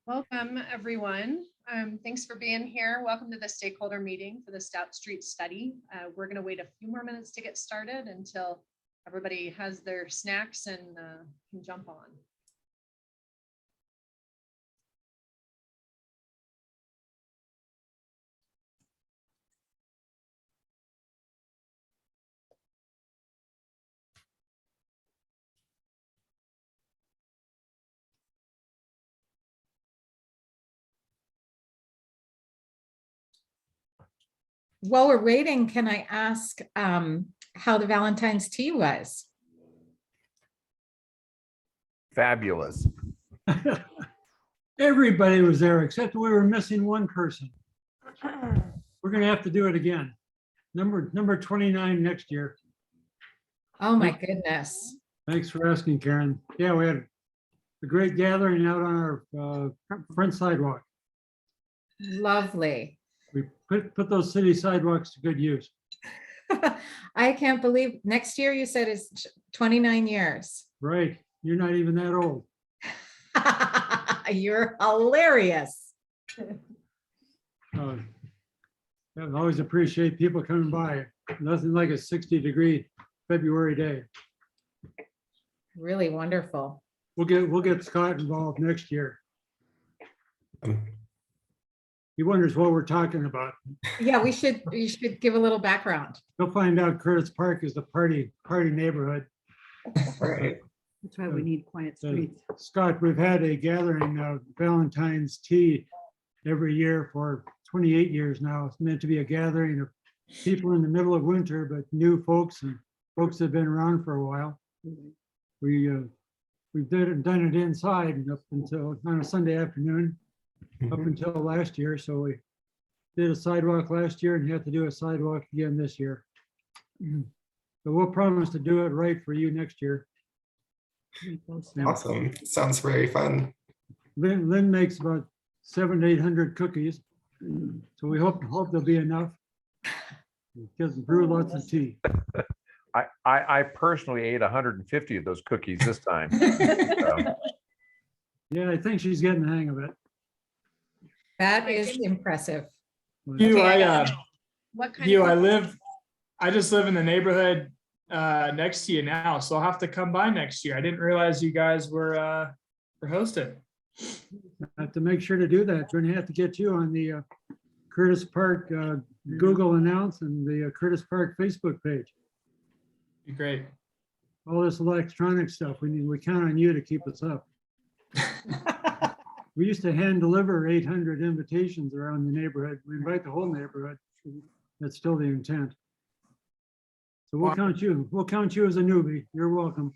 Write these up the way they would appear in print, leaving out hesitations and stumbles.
Welcome, everyone. Thanks for being here. Welcome to the stakeholder meeting for the Stout Street study. We're going to wait a few more minutes to get started until everybody has their snacks and can jump on. While we're waiting, can I ask how the Valentine's tea was? Fabulous. Everybody was there except we were missing one person. We're gonna have to do it again. Number 29 next year. Oh my goodness. Thanks for asking, Karen. Yeah, we had a great gathering out on our front sidewalk. Lovely. We put those city sidewalks to good use. I can't believe next year you said is 29 years. Right. You're not even that old. You're hilarious. I always appreciate people coming by. Nothing like a 60-degree February day. Really wonderful. We'll get Scott involved next year. He wonders what we're talking about. Yeah, we should give a little background. You'll find out Curtis Park is the party neighborhood. Right. That's why we need quiet streets. Scott, we've had a gathering of Valentine's tea every year for 28 years now. It's meant to be a gathering of people in the middle of winter, but new folks and folks that have been around for a while. We've done it inside and up until on a Sunday afternoon, up until last year. So we did a sidewalk last year and have to do a sidewalk again this year. But we'll promise to do it right for you next year. Awesome. Sounds very fun. Lynn makes about 700 to 800 cookies. So we hope there'll be enough. Just brew lots of tea. I personally ate 150 of those cookies this time. So, Yeah, I think she's getting the hang of it. That is impressive. What kind I just live in the neighborhood next to you now, so I'll have to come by next year. I didn't realize you guys were hosting. I have to make sure to do that. We're gonna have to get you on the Curtis Park Google announce and the Curtis Park Facebook page. Be great. All this electronic stuff, we count on you to keep us up. We used to hand deliver 800 invitations around the neighborhood. We invite the whole neighborhood. That's still the intent. So we'll count you. We'll count you as a newbie. You're welcome.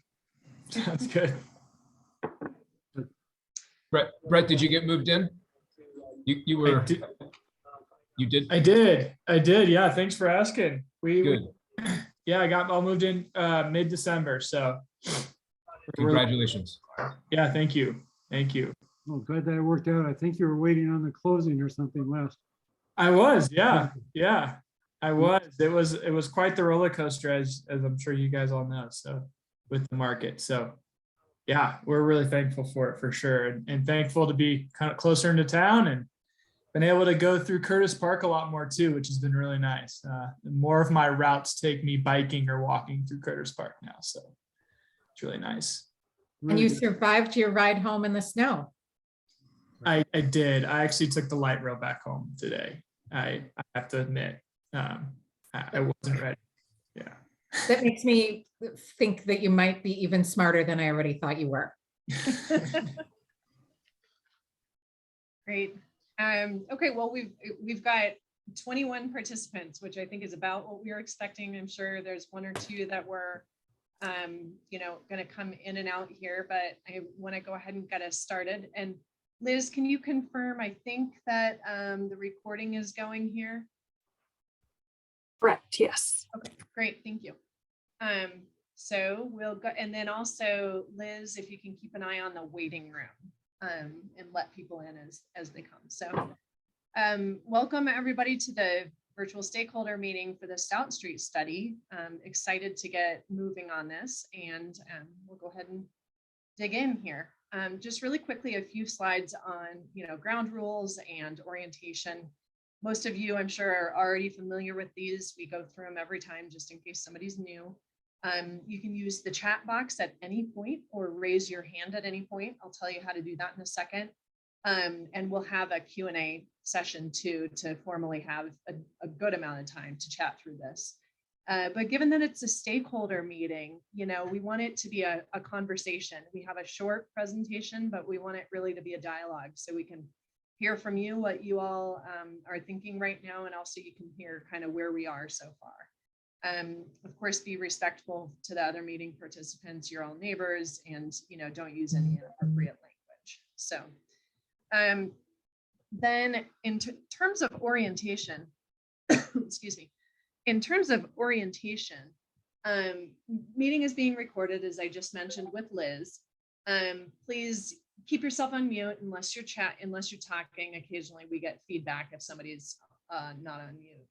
Sounds good. Brett, did you get moved in? You were. You did. I did. Yeah. Thanks for asking. Good. Yeah, I got all moved in mid-December. So Congratulations. yeah, thank you. Oh, glad that worked out. I think you were waiting on the closing or something last. I was, yeah. I was. It was quite the roller coaster, as I'm sure you guys all know. So with the market, so yeah, we're really thankful for it for sure, and thankful to be kind of closer into town and been able to go through Curtis Park a lot more too, which has been really nice. More of my routes take me biking or walking through Curtis Park now, so it's really nice. And you survived your ride home in the snow. I did. I actually took the light rail back home today. I have to admit, I wasn't ready. Yeah. That makes me think that you might be even smarter than I already thought you were. Great. Okay, well, we've got 21 participants, which I think is about what we were expecting. I'm sure there's one or two that were going to come in and out here, but I want to go ahead and get us started. And Liz, can you confirm, I think that the recording is going here? Correct, yes. Okay, great, thank you. So we'll go, and then also Liz, if you can keep an eye on the waiting room and let people in as they come. So welcome everybody to the virtual stakeholder meeting for the Stout Street study. Excited to get moving on this, and we'll go ahead and dig in here. just really quickly, a few slides on, ground rules and orientation. Most of you, I'm sure, are already familiar with these. We go through them every time just in case somebody's new. You can use the chat box at any point or raise your hand at any point. I'll tell you how to do that in a second. And we'll have a Q&A session too, to formally have a good amount of time to chat through this. But given that it's a stakeholder meeting, we want it to be a conversation. We have a short presentation, but we want it really to be a dialogue so we can hear from you what you all are thinking right now, and also you can hear kind of where we are so far. Of course, be respectful to the other meeting participants. You're all neighbors, and don't use any inappropriate language. So then in terms of orientation, excuse me, in terms of orientation, meeting is being recorded, as I just mentioned with Liz. Please keep yourself on mute unless you're talking. Occasionally we get feedback if somebody's not on mute.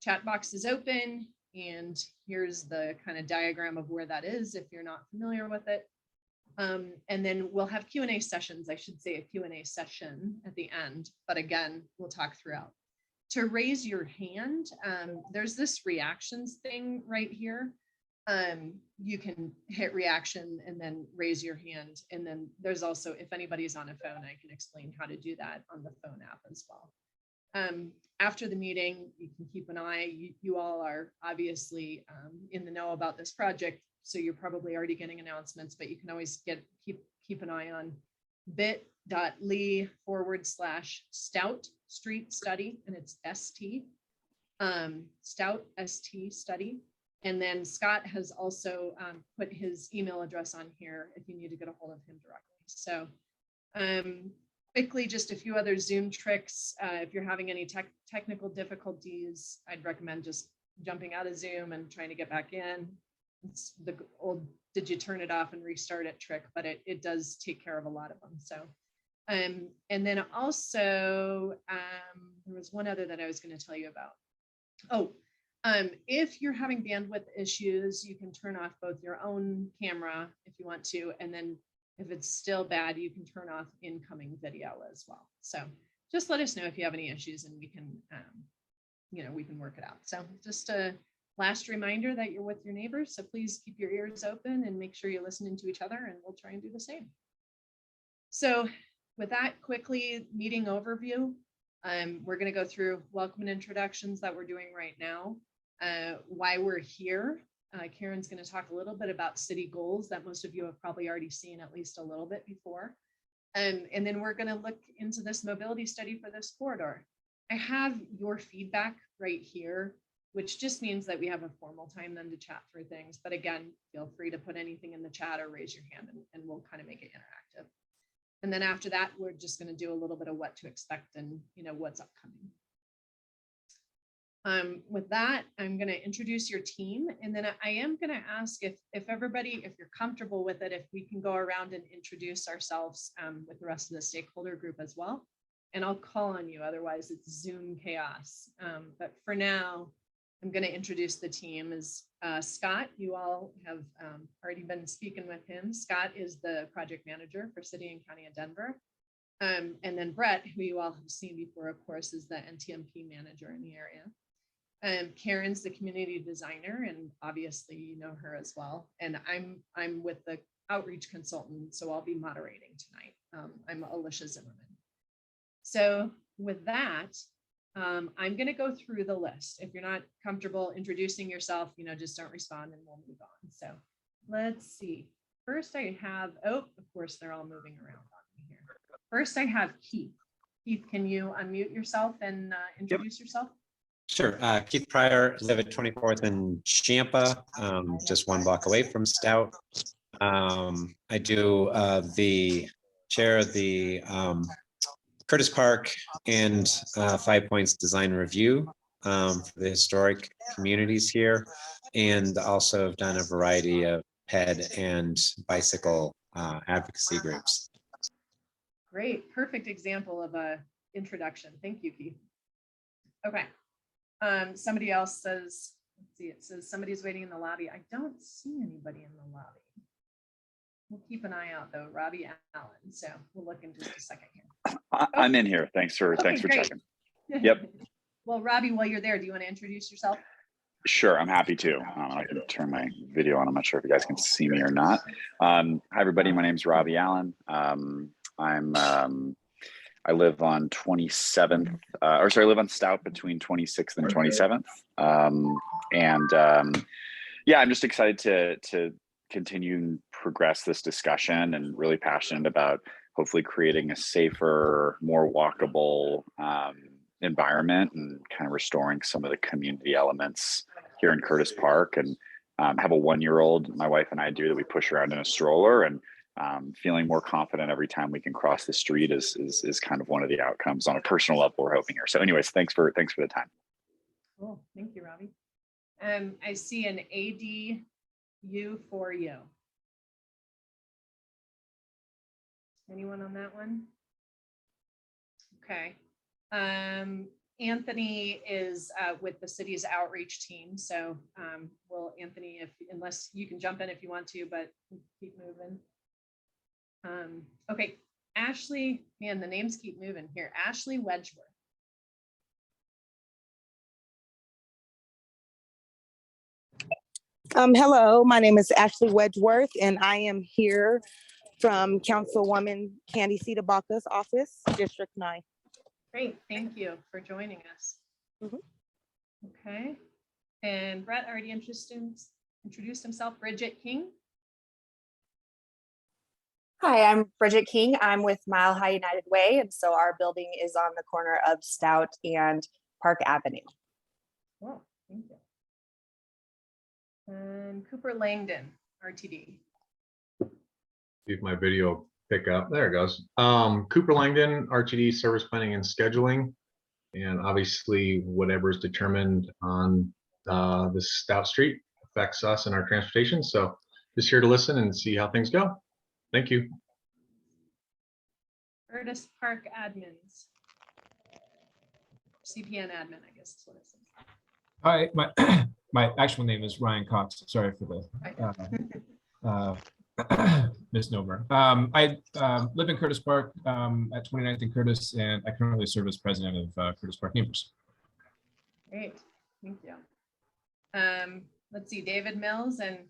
Chat box is open, and here's the kind of diagram of where that is if you're not familiar with it. And then we'll have Q&A sessions. I should say a Q&A session at the end, but again, we'll talk throughout. To raise your hand, there's this reactions thing right here. You can hit reaction and then raise your hand. And then there's also, if anybody's on a phone, I can explain how to do that on the phone app as well. After the meeting, you can keep an eye. You all are obviously in the know about this project, so you're probably already getting announcements, but you can always keep an eye on bit.ly/Stout Street Study, and it's ST, Stout ST Study. And then Scott has also put his email address on here if you need to get a hold of him directly. So quickly, just a few other Zoom tricks. If you're having any technical difficulties, I'd recommend just jumping out of Zoom and trying to get back in. It's the old, did you turn it off and restart it trick, but it does take care of a lot of them. So, and then also, there was one other that I was going to tell you about. Oh, if you're having bandwidth issues, you can turn off both your own camera if you want to, and then if it's still bad, you can turn off incoming video as well. So just let us know if you have any issues, and we can, we can work it out. So just a last reminder that you're with your neighbors. So please keep your ears open and make sure you're listening to each other, and we'll try and do the same. So with that, quickly meeting overview. We're going to go through welcome and introductions that we're doing right now, why we're here. Karen's going to talk a little bit about city goals that most of you have probably already seen at least a little bit before. And then we're going to look into this mobility study for this corridor. I have your feedback right here, which just means that we have a formal time then to chat through things. But again, feel free to put anything in the chat or raise your hand, and we'll kind of make it interactive. And then after that, we're just going to do a little bit of what to expect and what's upcoming. With that, I'm going to introduce your team, and then I am going to ask if everybody, if you're comfortable with it, if we can go around and introduce ourselves with the rest of the stakeholder group as well. And I'll call on you, otherwise it's Zoom chaos. But for now, I'm going to introduce the team as Scott. You all have already been speaking with him. Scott is the project manager for City and County of Denver. And then Brett, who you all have seen before, of course, is the NTMP manager in the area. Karen's the community designer, and obviously you know her as well. And I'm with the outreach consultant, so I'll be moderating tonight. I'm Alicia Zimmerman. So with that, I'm going to go through the list. If you're not comfortable introducing yourself, just don't respond and we'll move on. So let's see. First I have, of course, they're all moving around on me here. First I have Keith. Keith, can you unmute yourself and introduce yourself? Sure. Keith Pryor, live at 24th and Champa, just one block away from Stout. I do the chair of the Curtis Park and 5 Points Design Review for the historic communities here, and also have done a variety of ped and bicycle advocacy groups. Great, perfect example of a introduction. Thank you, Keith. Okay. Somebody else says, let's see, it says somebody's waiting in the lobby. I don't see anybody in the lobby. We'll keep an eye out though, Robbie Allen. So we'll look in just a second here. I'm in here. Thanks for Okay, great. checking. Yep. Well, Robbie, while you're there, do you want to introduce yourself? Sure, I'm happy to. I can turn my video on. I'm not sure if you guys can see me or not. Hi, everybody. My name's Robbie Allen. I live on 27th, I live on Stout between 26th and 27th. Yeah, I'm just excited to continue and progress this discussion, and really passionate about hopefully creating a safer, more walkable environment, and kind of restoring some of the community elements here in Curtis Park. And have a 1-year-old, my wife and I do, that we push around in a stroller, and feeling more confident every time we can cross the street is kind of one of the outcomes on a personal level we're hoping here. So anyways, thanks for the time. Cool. Thank you, Robbie. I see an ADU for you. Anyone on that one? Okay. Anthony is with the city's outreach team. So Anthony, unless you can jump in if you want to, but keep moving. Okay, Ashley, man, the names keep moving here. Ashley Wedgeworth. Hello, my name is Ashley Wedgeworth, and I am here from Councilwoman Candy Cetabaka's office, District 9. Great, thank you for joining us. Mhm. Okay, and Brett already introduced himself. Bridget King. Hi, I'm Bridget King. I'm with Mile High United Way, and so our building is on the corner of Stout and Park Avenue. Oh, thank you. And Cooper Langdon, RTD. See if my video pick up. There it goes. Cooper Langdon, RTD, Service Planning and Scheduling, and obviously whatever is determined on this Stout Street affects us and our transportation. So just here to listen and see how things go. Thank you. Curtis Park Admins. CPN admin, I guess is what it says. Hi, my actual name is Ryan Cox. Sorry for the misnomer. I live in Curtis Park at 29th and Curtis, and I currently serve as president of Curtis Park Neighbors. Great, thank you. Let's see, David Mills and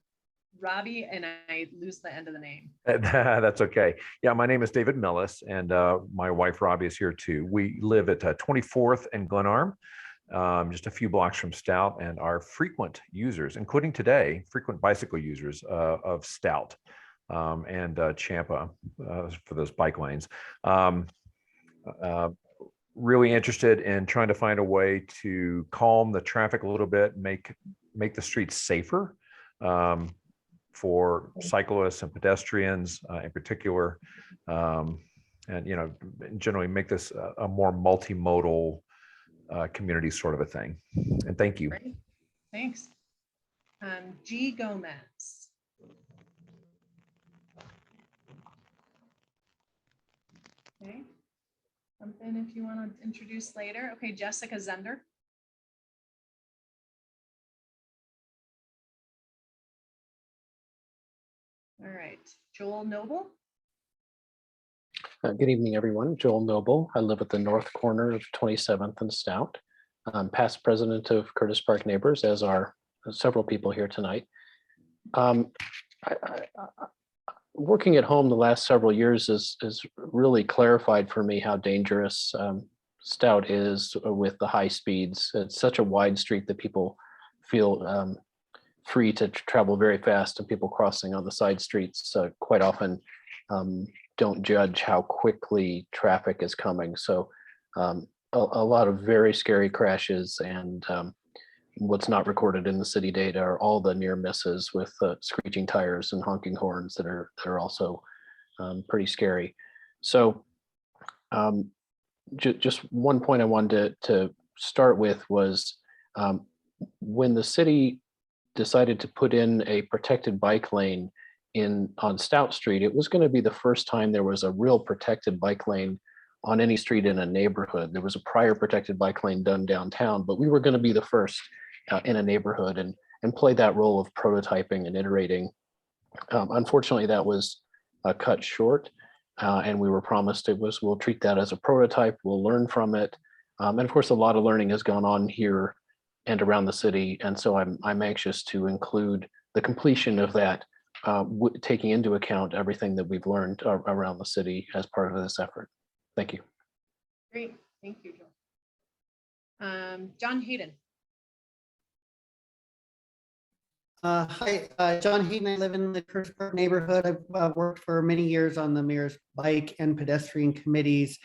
Robbie, and I lose the end of the name. That's okay. Yeah, my name is David Millis, and my wife Robbie is here too. We live at 24th and Glenarm, just a few blocks from Stout, and are frequent users, including today, frequent bicycle users of Stout and Champa for those bike lanes. Really interested in trying to find a way to calm the traffic a little bit, make the streets safer for cyclists and pedestrians in particular, and generally make this a more multimodal community sort of a thing. And thank you. Great. Thanks. G. Gomez. Okay. Something if you want to introduce later. Okay, Jessica Zender. All right, Joel Noble. Good evening, everyone. Joel Noble. I live at the north corner of 27th and Stout. I'm past president of Curtis Park Neighbors, as are several people here tonight. Working at home the last several years has really clarified for me how dangerous Stout is with the high speeds. It's such a wide street that people feel free to travel very fast, and people crossing on the side streets quite often don't judge how quickly traffic is coming. So a lot of very scary crashes, and what's not recorded in the city data are all the near misses with screeching tires and honking horns that are also pretty scary. So just one point I wanted to start with was when the city decided to put in a protected bike lane on Stout Street, it was going to be the first time there was a real protected bike lane on any street in a neighborhood. There was a prior protected bike lane done downtown, but we were going to be the first in a neighborhood and play that role of prototyping and iterating. Unfortunately, that was cut short. And we were promised we'll treat that as a prototype, we'll learn from it. And of course, a lot of learning has gone on here and around the city. And so I'm anxious to include the completion of that, taking into account everything that we've learned around the city as part of this effort. Thank you. Great, thank you, Joel. John Hayden. Hi, John Hayden. I live in the Curtis Park neighborhood. I've worked for many years on the mayor's bike and pedestrian committees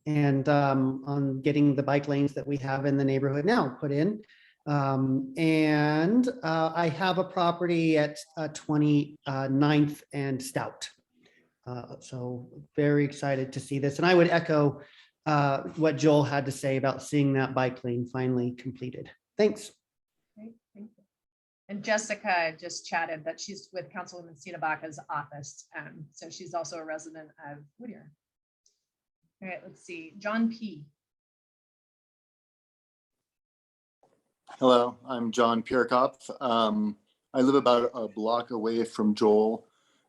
and on getting the bike lanes that we have in the neighborhood now put in. I have a property at 29th and Stout. So very excited to see this. And I would echo what Joel had to say about seeing that bike lane finally completed. Thanks. Great, thank you. And Jessica just chatted that she's with Councilwoman Sinabaca's office. So she's also a resident of Whittier. All right, let's see. John P. Hello, I'm John Pierkopf. I live about a block away from Joel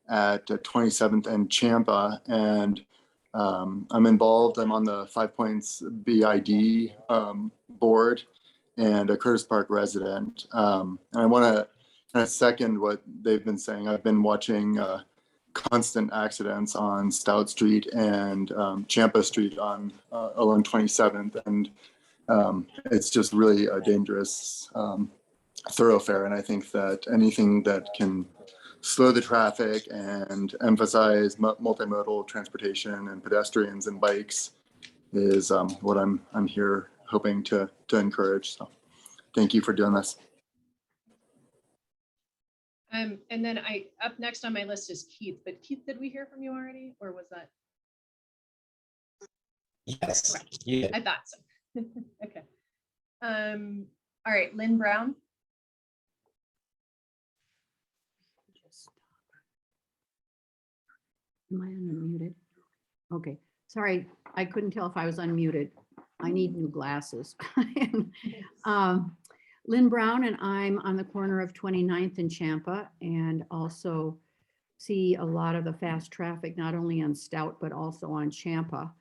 at 27th and Champa, and I'm involved. I'm on the 5 Points BID board and a Curtis Park resident. And I want to kind of second what they've been saying. I've been watching constant accidents on Stout Street and Champa Street on along 27th, and it's just really a dangerous thoroughfare. And I think that anything that can slow the traffic and emphasize multimodal transportation and pedestrians and bikes is what I'm here hoping to encourage. So thank you for doing this. And then up next on my list is Keith, but Keith, did we hear from you already, or was that? Yes. Okay. Yeah. I thought so. Okay. All right, Lynn Brown. Am I unmuted? Okay, sorry, I couldn't tell if I was unmuted. I need new glasses. Lynn Brown, and I'm on the corner of 29th and Champa, and also see a lot of the fast traffic, not only on Stout, but also on Champa.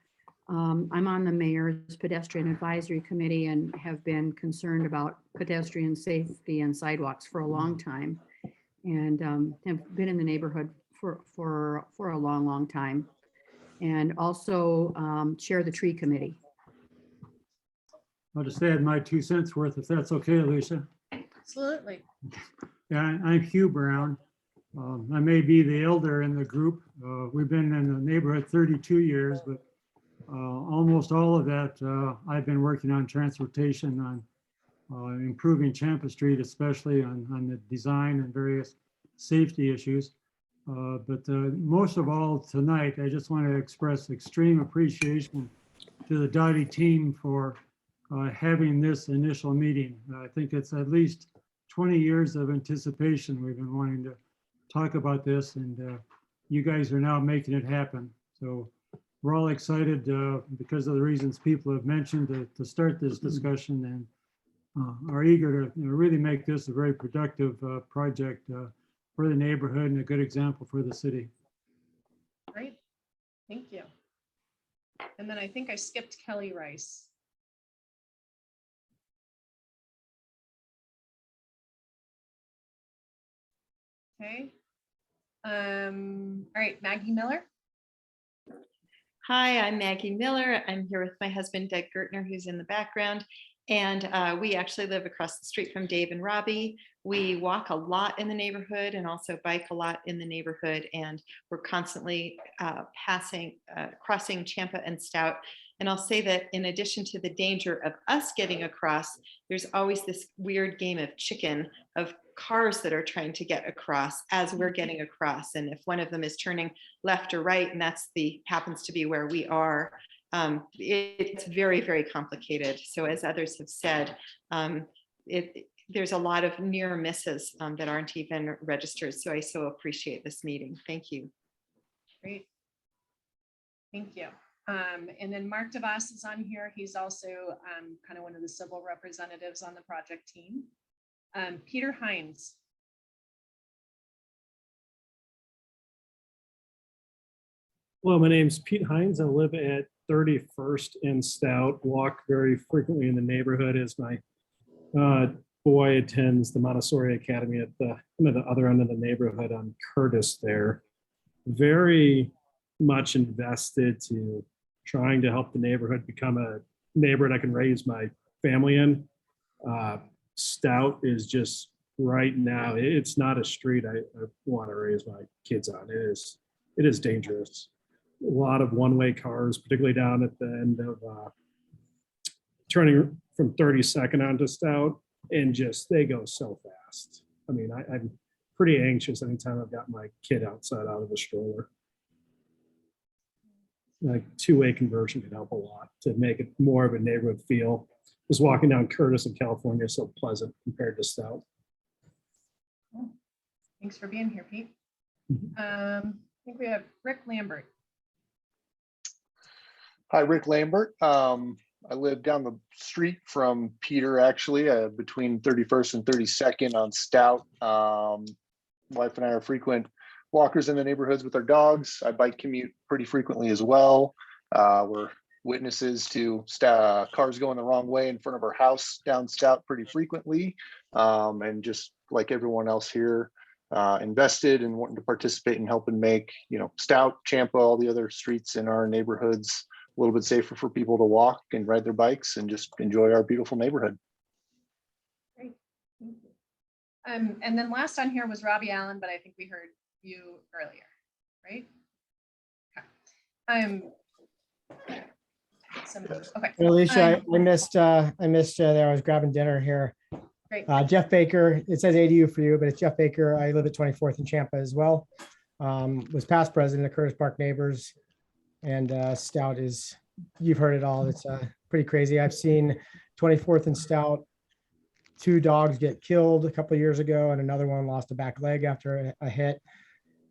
I'm on the mayor's pedestrian advisory committee and have been concerned about pedestrian safety and sidewalks for a long time, and have been in the neighborhood for a long time, and also chair the tree committee. I'll just add my 2 cents worth, if that's okay, Alicia. Absolutely. Yeah, I'm Hugh Brown. I may be the elder in the group. We've been in the neighborhood 32 years, but almost all of that, I've been working on transportation, on improving Champa Street, especially on the design and various safety issues. But most of all tonight, I just want to express extreme appreciation to the Dottie team for having this initial meeting. I think it's at least 20 years of anticipation. We've been wanting to talk about this, and you guys are now making it happen. So we're all excited because of the reasons people have mentioned to start this discussion, and are eager to really make this a very productive project for the neighborhood and a good example for the city. Great, thank you. And then I think I skipped Kelly Rice. Okay. All right, Maggie Miller. Hi, I'm Maggie Miller. I'm here with my husband, Doug Gertner, who's in the background. And we actually live across the street from Dave and Robbie. We walk a lot in the neighborhood and also bike a lot in the neighborhood. And we're constantly crossing Champa and Stout. And I'll say that in addition to the danger of us getting across, there's always this weird game of chicken of cars that are trying to get across as we're getting across. And if one of them is turning left or right, and that's happens to be where we are, it's very, very complicated. So as others have said, there's a lot of near misses that aren't even registered. So I so appreciate this meeting. Thank you. Great. Thank you. And then Mark DeVos is on here. He's also kind of one of the civil representatives on the project team. Peter Hines. Hello, my name's Pete Hines. I live at 31st and Stout. Walk very frequently in the neighborhood as my boy attends the Montessori Academy at the other end of the neighborhood on Curtis there. Very much invested to trying to help the neighborhood become a neighborhood I can raise my family in. Stout is just right now, it's not a street I want to raise my kids on. It is dangerous. A lot of one-way cars, particularly down at the end of turning from 32nd onto Stout, and just they go so fast. I mean, I'm pretty anxious anytime I've got my kid outside out of a stroller. Like two-way conversion can help a lot to make it more of a neighborhood feel. Just walking down Curtis in California is so pleasant compared to Stout. Thanks for being here, Pete. I think we have Rick Lambert. Hi, Rick Lambert. I live down the street from Peter, actually, between 31st and 32nd on Stout. Wife and I are frequent walkers in the neighborhoods with our dogs. I bike commute pretty frequently as well. We're witnesses to cars going the wrong way in front of our house down Stout pretty frequently. And just like everyone else here, invested and wanting to participate and helping make, Stout, Champa, all the other streets in our neighborhoods a little bit safer for people to walk and ride their bikes and just enjoy our beautiful neighborhood. Great. Thank you. And then last on here was Robbie Allen, but I think we heard you earlier, right? Okay. Okay. Well, Alicia, I missed you there. I was grabbing dinner here. Great. Jeff Baker, it says ADU for you, but it's Jeff Baker. I live at 24th and Champa as well. Was past president of Curtis Park Neighbors. And Stout is, you've heard it all. It's pretty crazy. I've seen 24th and Stout, 2 dogs get killed a couple of years ago, and another one lost a back leg after a hit.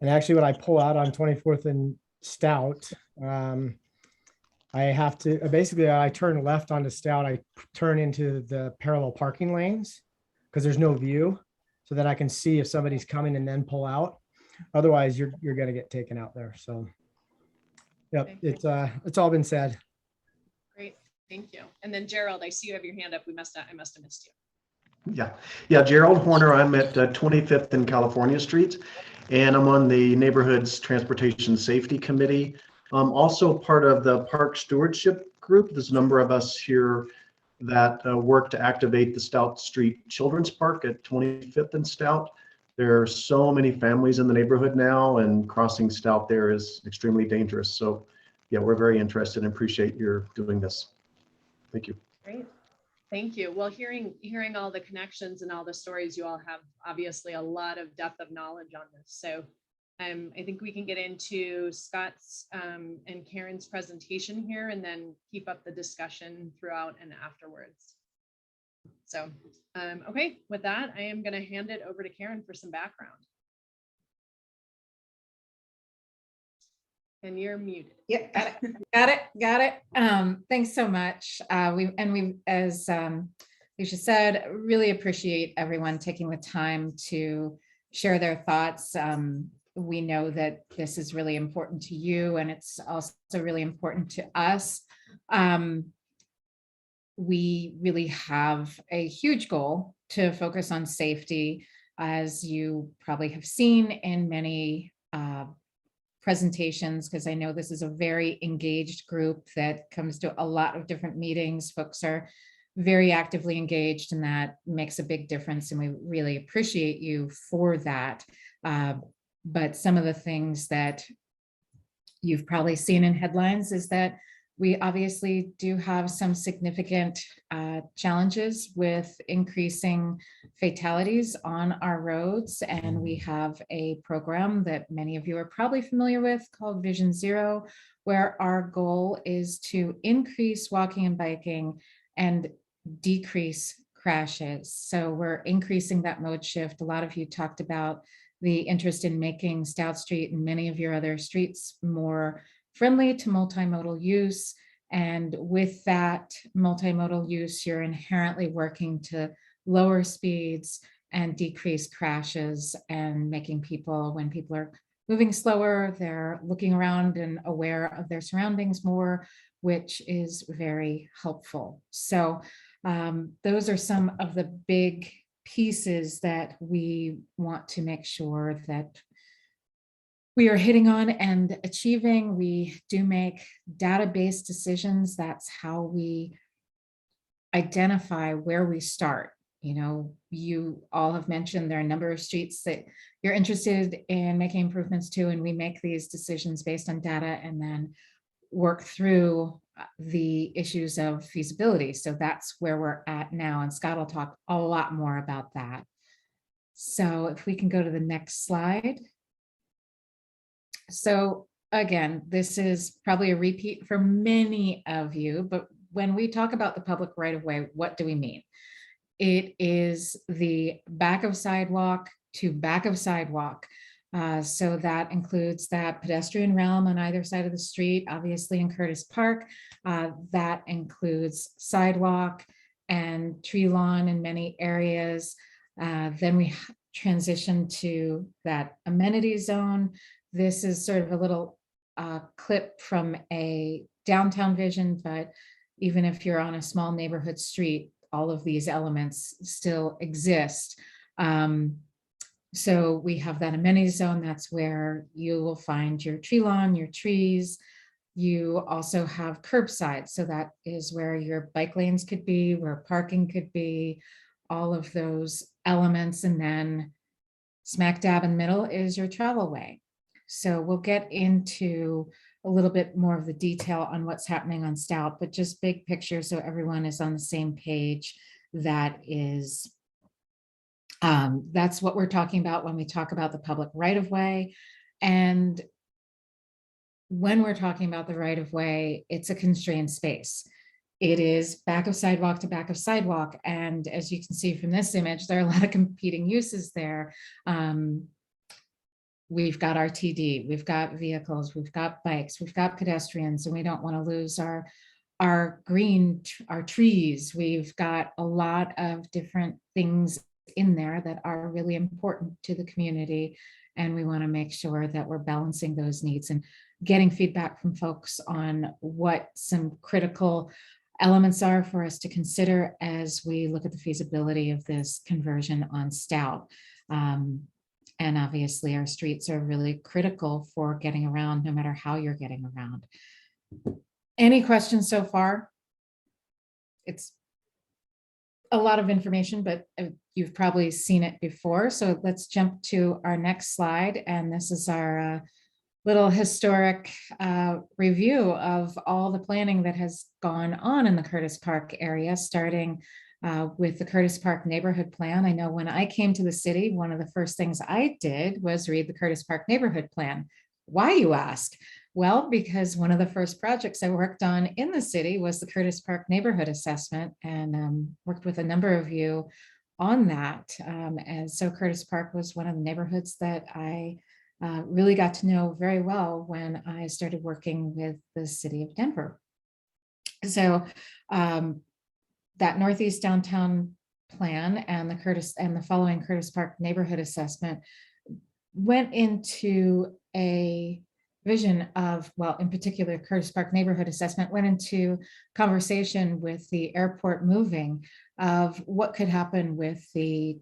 And actually, when I pull out on 24th and Stout, I have to basically I turn left onto Stout. I turn into the parallel parking lanes because there's no view, so that I can see if somebody's coming and then pull out. Otherwise, you're going to get taken out there. So. Yep, it's all been said. Great, thank you. And then Gerald, I see you have your hand up. I must have missed you. Yeah, Gerald Horner. I'm at 25th and California Street, and I'm on the Neighborhoods Transportation Safety Committee. I'm also part of the Park Stewardship Group. There's a number of us here that work to activate the Stout Street Children's Park at 25th and Stout. There are so many families in the neighborhood now, and crossing Stout there is extremely dangerous. So yeah, we're very interested and appreciate your doing this. Thank you. Great. Thank you. Well, hearing all the connections and all the stories, you all have obviously a lot of depth of knowledge on this. So I think we can get into Scott's and Karen's presentation here and then keep up the discussion throughout and afterwards. So, okay, with that, I am going to hand it over to Karen for some background. And you're muted. Yep, got it. Thanks so much. We, as Alicia said, really appreciate everyone taking the time to share their thoughts. We know that this is really important to you, and it's also really important to us. We really have a huge goal to focus on safety, as you probably have seen in many presentations, because I know this is a very engaged group that comes to a lot of different meetings. Folks are very actively engaged, and that makes a big difference, and we really appreciate you for that. But some of the things that you've probably seen in headlines is that we obviously do have some significant challenges with increasing fatalities on our roads. And we have a program that many of you are probably familiar with called Vision Zero, where our goal is to increase walking and biking and decrease crashes. So we're increasing that mode shift. A lot of you talked about the interest in making Stout Street and many of your other streets more friendly to multimodal use. And with that multimodal use, you're inherently working to lower speeds and decrease crashes, and making people, when people are moving slower, they're looking around and aware of their surroundings more, which is very helpful. So those are some of the big pieces that we want to make sure that we are hitting on and achieving. We do make data-based decisions. That's how we identify where we start. You know, you all have mentioned there are a number of streets that you're interested in making improvements to, and we make these decisions based on data and then work through the issues of feasibility. So that's where we're at now, and Scott will talk a lot more about that. So if we can go to the next slide. So again, this is probably a repeat for many of you, but when we talk about the public right-of-way, what do we mean? It is the back of sidewalk to back of sidewalk. So that includes that pedestrian realm on either side of the street, obviously in Curtis Park. That includes sidewalk and tree lawn in many areas. Then we transition to that amenity zone. This is sort of a little clip from a downtown vision, but even if you're on a small neighborhood street, all of these elements still exist. So we have that amenity zone. That's where you will find your tree lawn, your trees. You also have curbside. So that is where your bike lanes could be, where parking could be, all of those elements. And then smack dab in the middle is your travel way. So we'll get into a little bit more of the detail on what's happening on Stout, but just big picture so everyone is on the same page. That is, that's what we're talking about when we talk about the public right-of-way. And when we're talking about the right-of-way, it's a constrained space. It is back of sidewalk to back of sidewalk. And as you can see from this image, there are a lot of competing uses there. We've got RTD, we've got vehicles, we've got bikes, we've got pedestrians, and we don't want to lose our trees. We've got a lot of different things in there that are really important to the community. And we want to make sure that we're balancing those needs and getting feedback from folks on what some critical elements are for us to consider as we look at the feasibility of this conversion on Stout. And obviously our streets are really critical for getting around, no matter how you're getting around. Any questions so far? It's a lot of information, but you've probably seen it before. So let's jump to our next slide. And this is our little historic review of all the planning that has gone on in the Curtis Park area, starting with the Curtis Park Neighborhood Plan. I know when I came to the city, one of the first things I did was read the Curtis Park Neighborhood Plan. Why, you ask? Well, because one of the first projects I worked on in the city was the Curtis Park Neighborhood Assessment, and worked with a number of you on that. And so Curtis Park was one of the neighborhoods that I really got to know very well when I started working with the city of Denver. So that Northeast Downtown Plan and the following Curtis Park Neighborhood Assessment went into a vision of, well, in particular, Curtis Park Neighborhood Assessment went into conversation with the airport moving of what could happen with the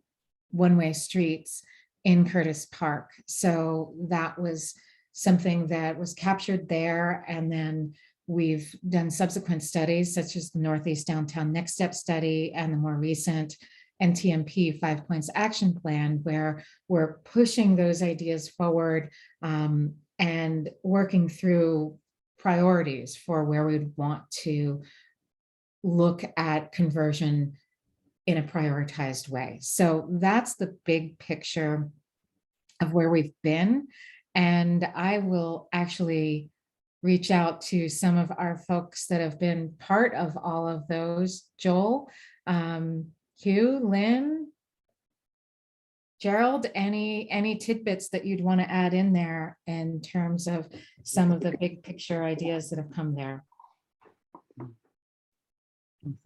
one-way streets in Curtis Park. So that was something that was captured there. And then we've done subsequent studies such as the Northeast Downtown Next Step study and the more recent NTMP 5 Points Action Plan, where we're pushing those ideas forward and working through priorities for where we'd want to look at conversion in a prioritized way. So that's the big picture of where we've been. And I will actually reach out to some of our folks that have been part of all of those. Joel, Hugh, Lynn, Gerald, any tidbits that you'd want to add in there in terms of some of the big picture ideas that have come there?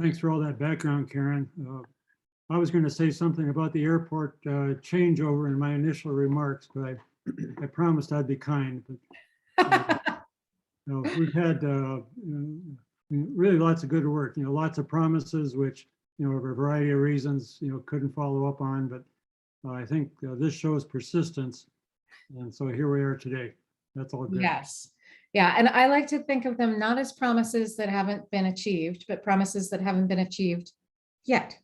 Thanks for all that background, Karen. I was going to say something about the airport changeover in my initial remarks, but I promised I'd be kind, but we've had really lots of good work, lots of promises, which, for a variety of reasons, couldn't follow up on, but I think this shows persistence. And so here we are today. That's all good. Yes. Yeah. And I like to think of them not as promises that haven't been achieved, but promises that haven't been achieved yet.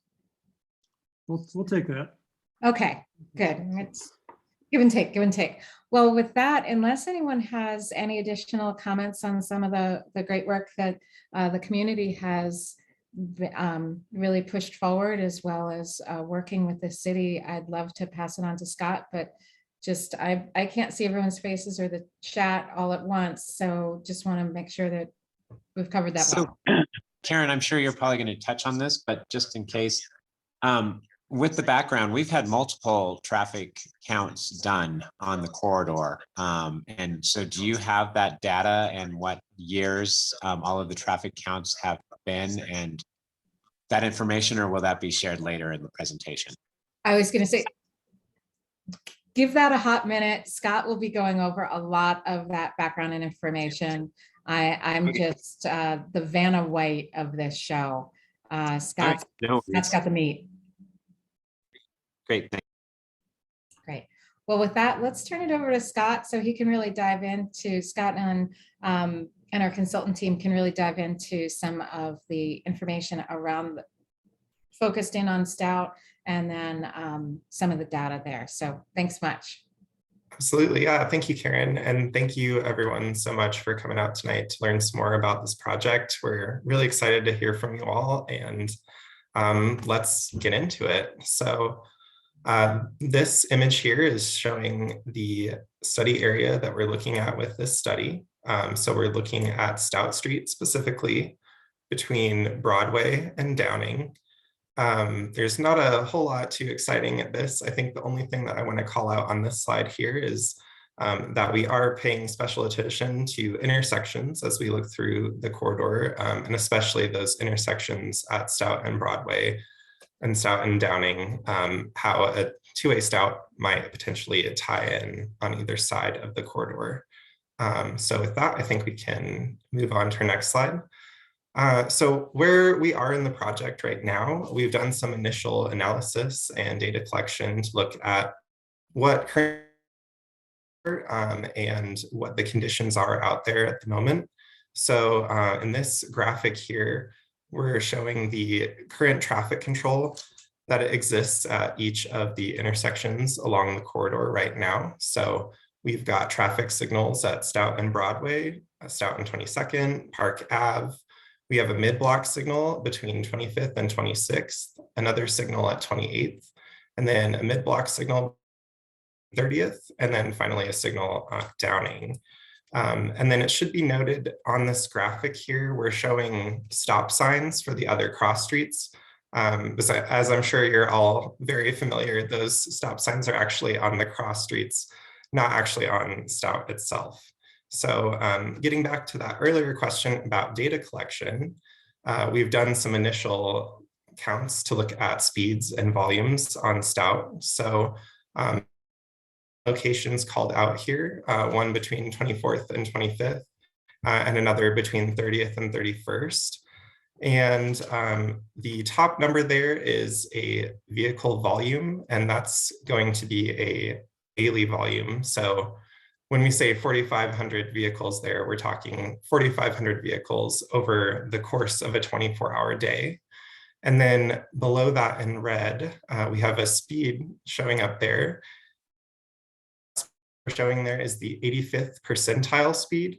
We'll take that. Okay, good. It's give and take, give and take. Well, with that, unless anyone has any additional comments on some of the great work that the community has really pushed forward, as well as working with the city, I'd love to pass it on to Scott, but just I can't see everyone's faces or the chat all at once. So just want to make sure that we've covered that well. Karen, I'm sure you're probably going to touch on this, but just in case, with the background, we've had multiple traffic counts done on the corridor. And so do you have that data and what years all of the traffic counts have been and that information, or will that be shared later in the presentation? I was going to say, give that a hot minute. Scott will be going over a lot of that background and information. I'm just the Vanna White of this show. Scott's got the meat. Great, thanks. Great. Well, with that, let's turn it over to Scott so he can really dive into, Scott and our consultant team can really dive into some of the information around focused in on Stout and then some of the data there. So thanks much. Absolutely. Yeah. Thank you, Karen. And thank you everyone so much for coming out tonight to learn some more about this project. We're really excited to hear from you all, and let's get into it. So this image here is showing the study area that we're looking at with this study. So we're looking at Stout Street specifically between Broadway and Downing. There's not a whole lot too exciting at this. I think the only thing that I want to call out on this slide here is that we are paying special attention to intersections as we look through the corridor, and especially those intersections at Stout and Broadway and Stout and Downing, how a two-way Stout might potentially tie in on either side of the corridor. So with that, I think we can move on to our next slide. So where we are in the project right now, we've done some initial analysis and data collection to look at what current and what the conditions are out there at the moment. So in this graphic here, we're showing the current traffic control that exists at each of the intersections along the corridor right now. So we've got traffic signals at Stout and Broadway, Stout and 22nd, Park Ave. We have a mid-block signal between 25th and 26th, another signal at 28th, and then a mid-block signal 30th, and then finally a signal Downing. And then it should be noted on this graphic here, we're showing stop signs for the other cross streets. As I'm sure you're all very familiar, those stop signs are actually on the cross streets, not actually on Stout itself. So getting back to that earlier question about data collection, we've done some initial counts to look at speeds and volumes on Stout. So locations called out here, one between 24th and 25th, and another between 30th and 31st. And the top number there is a vehicle volume, and that's going to be a daily volume. So when we say 4,500 vehicles there, we're talking 4,500 vehicles over the course of a 24-hour day. And then below that in red, we have a speed showing up there. Showing there is the 85th percentile speed.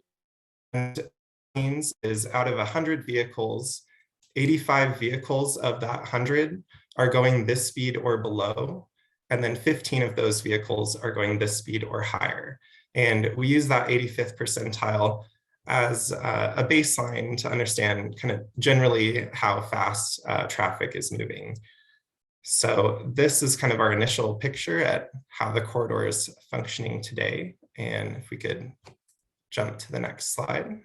And means is out of 100 vehicles, 85 vehicles of that 100 are going this speed or below. And then 15 of those vehicles are going this speed or higher. And we use that 85th percentile as a baseline to understand kind of generally how fast traffic is moving. So this is kind of our initial picture at how the corridor is functioning today. And if we could jump to the next slide.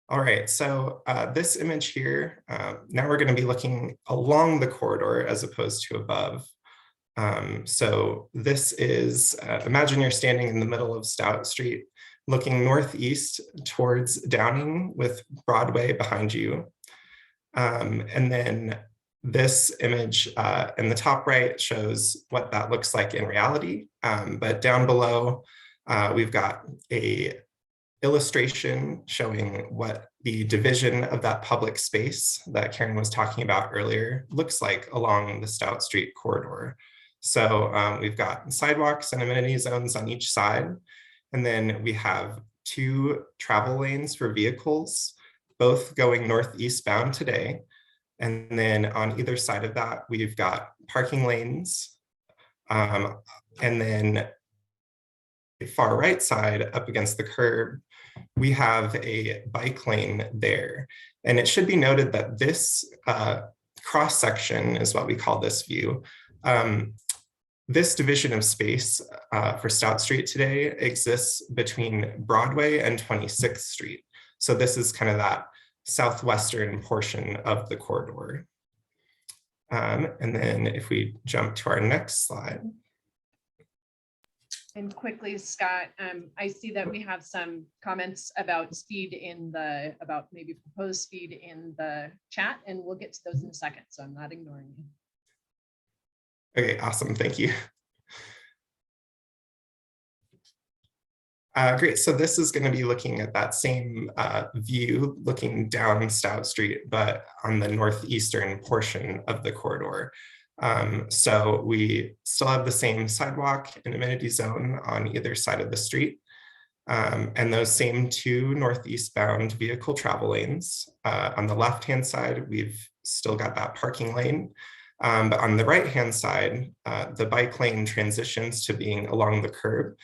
All right, so this image here, now we're going to be looking along the corridor as opposed to above. So this is, imagine you're standing in the middle of Stout Street, looking northeast towards Downing with Broadway behind you. And then this image in the top right shows what that looks like in reality. But down below, we've got a illustration showing what the division of that public space that Karen was talking about earlier looks like along the Stout Street corridor. So we've got sidewalks and amenity zones on each side. And then we have 2 travel lanes for vehicles, both going northeast bound today. And then on either side of that, we've got parking lanes. And then the far right side up against the curb, we have a bike lane there. And it should be noted that this cross section is what we call this view. This division of space for Stout Street today exists between Broadway and 26th Street. So this is kind of that southwestern portion of the corridor. And then if we jump to our next slide. And quickly, Scott, I see that we have some comments about speed in the, about maybe proposed speed in the chat, and we'll get to those in a second, so I'm not ignoring you. Okay, awesome, thank you. Great, so this is going to be looking at that same view, looking down Stout Street, but on the northeastern portion of the corridor. So we still have the same sidewalk and amenity zone on either side of the street. And those same 2 northeast bound vehicle travel lanes. On the left-hand side, we've still got that parking lane. But on the right-hand side, the bike lane transitions to being along the curb,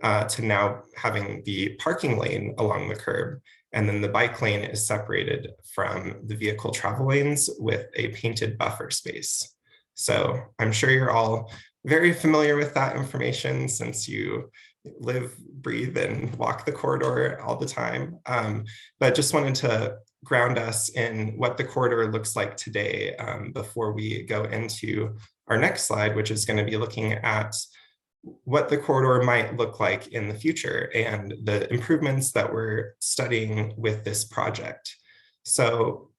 to now having the parking lane along the curb. And then the bike lane is separated from the vehicle travel lanes with a painted buffer space. So I'm sure you're all very familiar with that information since you live, breathe, and walk the corridor all the time. But just wanted to ground us in what the corridor looks like today before we go into our next slide, which is going to be looking at what the corridor might look like in the future and the improvements that we're studying with this project. So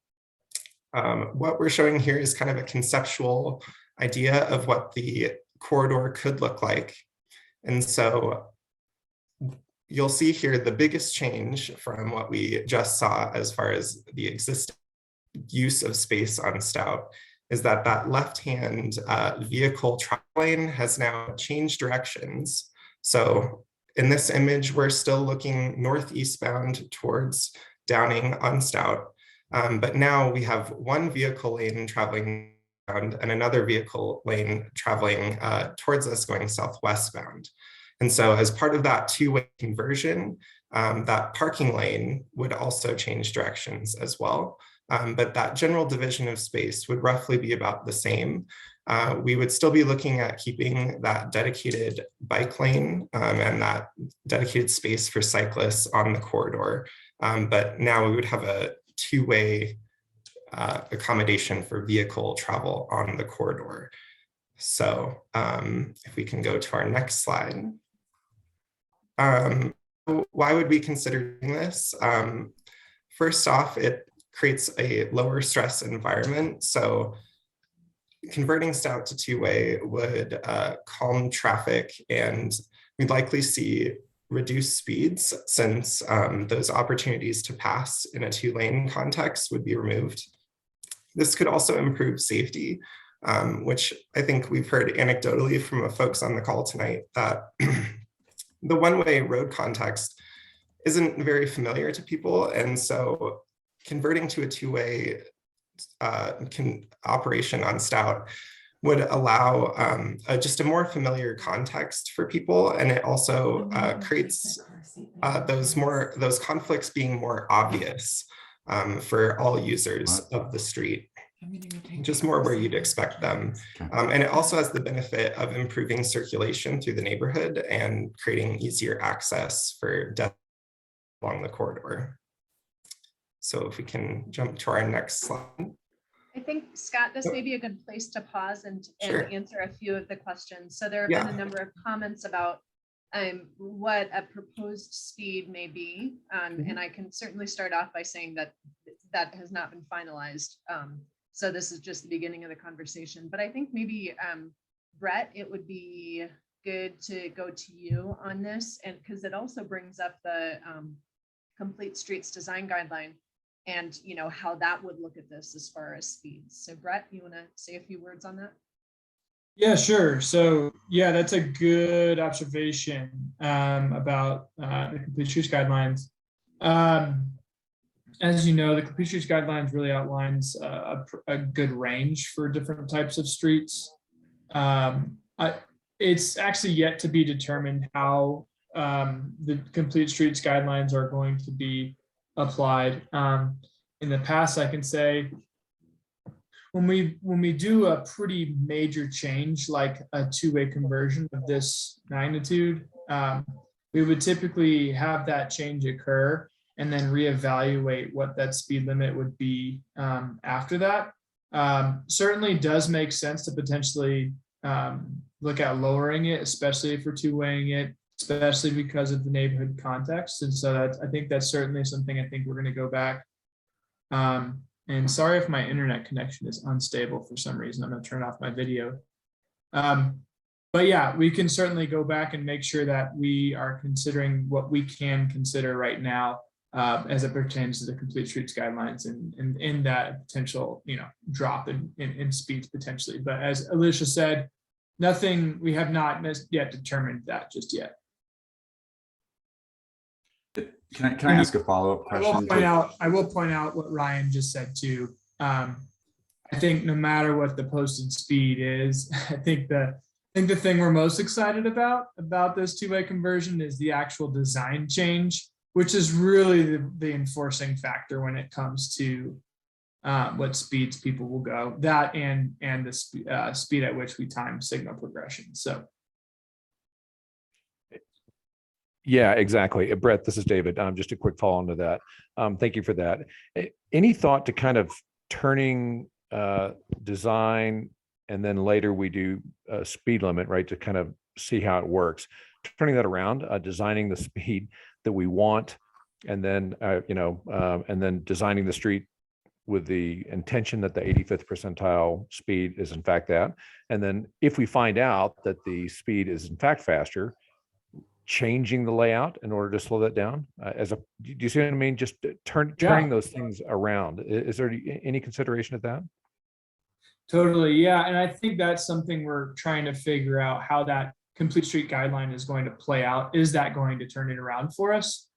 what we're showing here is kind of a conceptual idea of what the corridor could look like. And so you'll see here the biggest change from what we just saw as far as the existing use of space on Stout is that that left-hand vehicle travel lane has now changed directions. So in this image, we're still looking northeast bound towards Downing on Stout. But now we have one vehicle lane traveling around and another vehicle lane traveling towards us going southwest bound. And so as part of that 2-way conversion, that parking lane would also change directions as well. But that general division of space would roughly be about the same. We would still be looking at keeping that dedicated bike lane and that dedicated space for cyclists on the corridor. But now we would have a 2-way accommodation for vehicle travel on the corridor. So if we can go to our next slide. Why would we consider doing this? First off, it creates a lower stress environment. So converting Stout to 2-way would calm traffic, and we'd likely see reduced speeds since those opportunities to pass in a 2-lane context would be removed. This could also improve safety, which I think we've heard anecdotally from folks on the call tonight that the one-way road context isn't very familiar to people. And so converting to a 2-way operation on Stout would allow just a more familiar context for people. And it also creates those conflicts being more obvious for all users of the street, just more where you'd expect them. And it also has the benefit of improving circulation through the neighborhood and creating easier access for death along the corridor. So if we can jump to our next slide. I think, Scott, this may be a good place to pause and Sure. answer a few of the questions. So there have Yeah. been a number of comments about what a proposed speed may be. And I can certainly start off by saying that that has not been finalized. So this is just the beginning of the conversation. But I think maybe, Brett, it would be good to go to you on this, and because it also brings up the Complete Streets Design Guideline, and how that would look at this as far as speeds. So Brett, you want to say a few words on that? Yeah, sure. So yeah, that's a good observation about the Complete Streets Guidelines. As you know, the Complete Streets Guidelines really outlines a good range for different types of streets. It's actually yet to be determined how the Complete Streets Guidelines are going to be applied. In the past, I can say when we do a pretty major change, like a two-way conversion of this magnitude, we would typically have that change occur and then reevaluate what that speed limit would be after that. Certainly does make sense to potentially look at lowering it, especially if we're two-weighing it, especially because of the neighborhood context. And so I think that's certainly something I think we're going to go back. And sorry if my internet connection is unstable for some reason. I'm going to turn off my video. But yeah, we can certainly go back and make sure that we are considering what we can consider right now as it pertains to the Complete Streets Guidelines and in that potential, drop in speeds potentially. But as Alicia said, we have not yet determined that just yet. Can I ask a follow-up question? I will point out what Ryan just said too. I think no matter what the posted speed is, I think the thing we're most excited about this two-way conversion is the actual design change, which is really the enforcing factor when it comes to what speeds people will go. That and the speed at which we time signal progression. So. Yeah, exactly. Brett, this is David. Just a quick follow on to that. Thank you for that. Any thought to kind of turning design and then later we do a speed limit, right, to kind of see how it works, turning that around, designing the speed that we want, and then, and then designing the street with the intention that the 85th percentile speed is in fact that. And then if we find out that the speed is in fact faster, changing the layout in order to slow that down do you see what I mean? Just turning those things around. Is there any consideration of that? Totally. Yeah. And I think that's something we're trying to figure out, how that Complete Street Guideline is going to play out. Is that going to turn it around for us?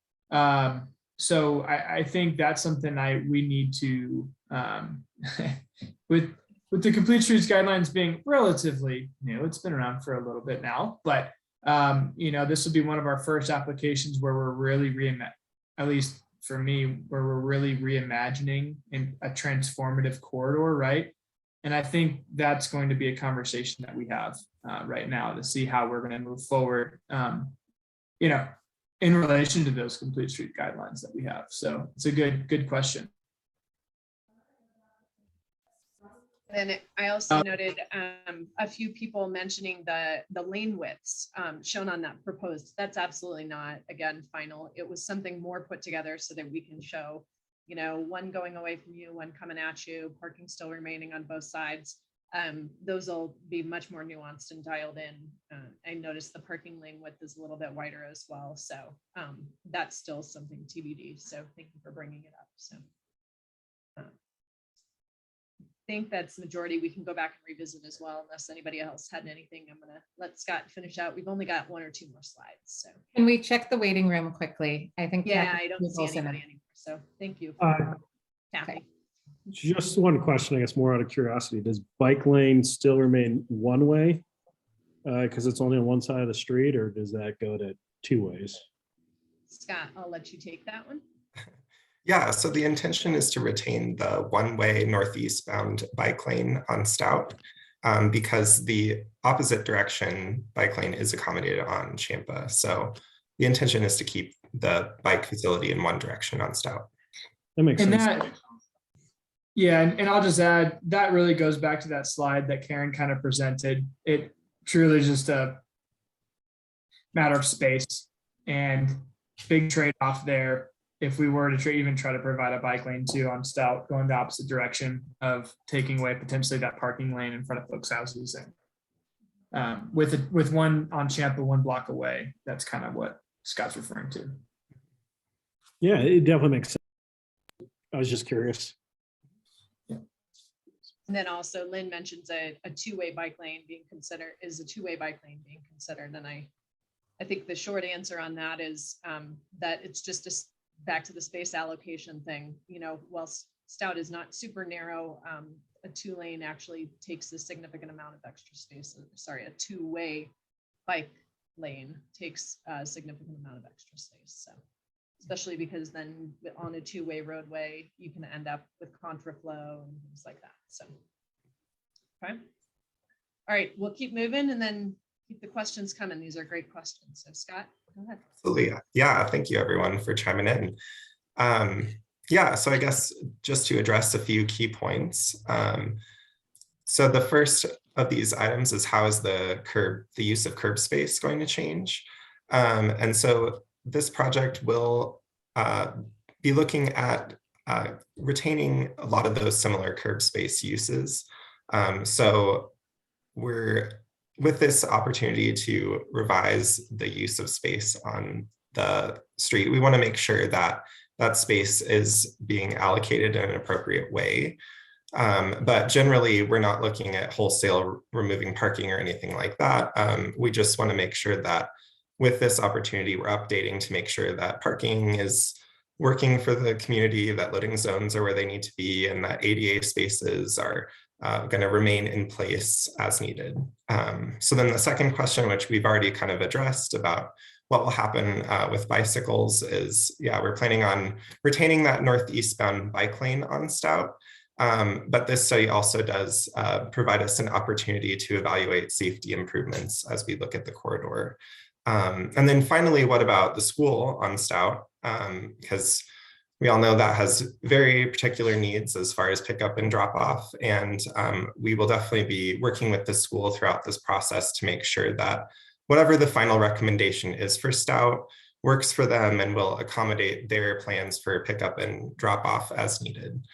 So I think that's something we need to, with the Complete Streets Guidelines being relatively new, it's been around for a little bit now, but this will be one of our first applications where we're really at least for me, where we're really reimagining in a transformative corridor, right? And I think that's going to be a conversation that we have right now to see how we're going to move forward, in relation to those Complete Street Guidelines that we have. So it's a good question. And I also noted a few people mentioning the lane widths shown on that proposed. That's absolutely not, again, final. It was something more put together so that we can show, one going away from you, one coming at you, parking still remaining on both sides. Those will be much more nuanced and dialed in. I noticed the parking lane width is a little bit wider as well. So that's still something TBD. So thank you for bringing it up. So. I think that's majority. We can go back and revisit as well, unless anybody else had anything. I'm gonna let Scott finish out. We've only got one or two more slides. So can we check the waiting room quickly? I think. Yeah, I don't see anybody anymore. So thank you. Kathy. Just one question, I guess, more out of curiosity. Does bike lane still remain one way because it's only on one side of the street, or does that go to two ways? Scott, I'll let you take that one. Yeah, so the intention is to retain the one-way northeast bound bike lane on Stout because the opposite direction bike lane is accommodated on Champa. So the intention is to keep the bike facility in one direction on Stout. That makes sense. Yeah, and I'll just add, that really goes back to that slide that Karen kind of presented. It truly is just a matter of space and big trade-off there. If we were to even try to provide a bike lane too on Stout, going the opposite direction of taking away potentially that parking lane in front of folks' houses, and with one on Champa 1 block away, that's kind of what Scott's referring to. Yeah, it definitely makes sense. I was just curious. And then also Lynn mentions a two-way bike lane being considered, is a two-way bike lane being considered. And I think the short answer on that is that it's just back to the space allocation thing. You know, while Stout is not super narrow, a 2-lane actually takes a significant amount of extra space. Sorry, a 2-way bike lane takes a significant amount of extra space. So, especially because then on a 2-way roadway, you can end up with contraflow and things like that. So, okay. All right, we'll keep moving and then keep the questions coming. These are great questions. So Scott, go ahead. Absolutely. Yeah, thank you everyone for chiming in. Yeah, so I guess just to address a few key points. So the first of these items is, how is the use of curb space going to change? And so this project will be looking at retaining a lot of those similar curb space uses. So we're, with this opportunity to revise the use of space on the street, we want to make sure that that space is being allocated in an appropriate way. But generally, we're not looking at wholesale removing parking or anything like that. We just want to make sure that with this opportunity, we're updating to make sure that parking is working for the community, that loading zones are where they need to be, and that ADA spaces are going to remain in place as needed. So then the second question, which we've already kind of addressed about what will happen with bicycles, is, yeah, we're planning on retaining that northeastbound bike lane on Stout. But this study also does provide us an opportunity to evaluate safety improvements as we look at the corridor. And then finally, what about the school on Stout? Because we all know that has very particular needs as far as pickup and drop off. And we will definitely be working with the school throughout this process to make sure that whatever the final recommendation is for Stout works for them and will accommodate their plans for pickup and drop off as needed.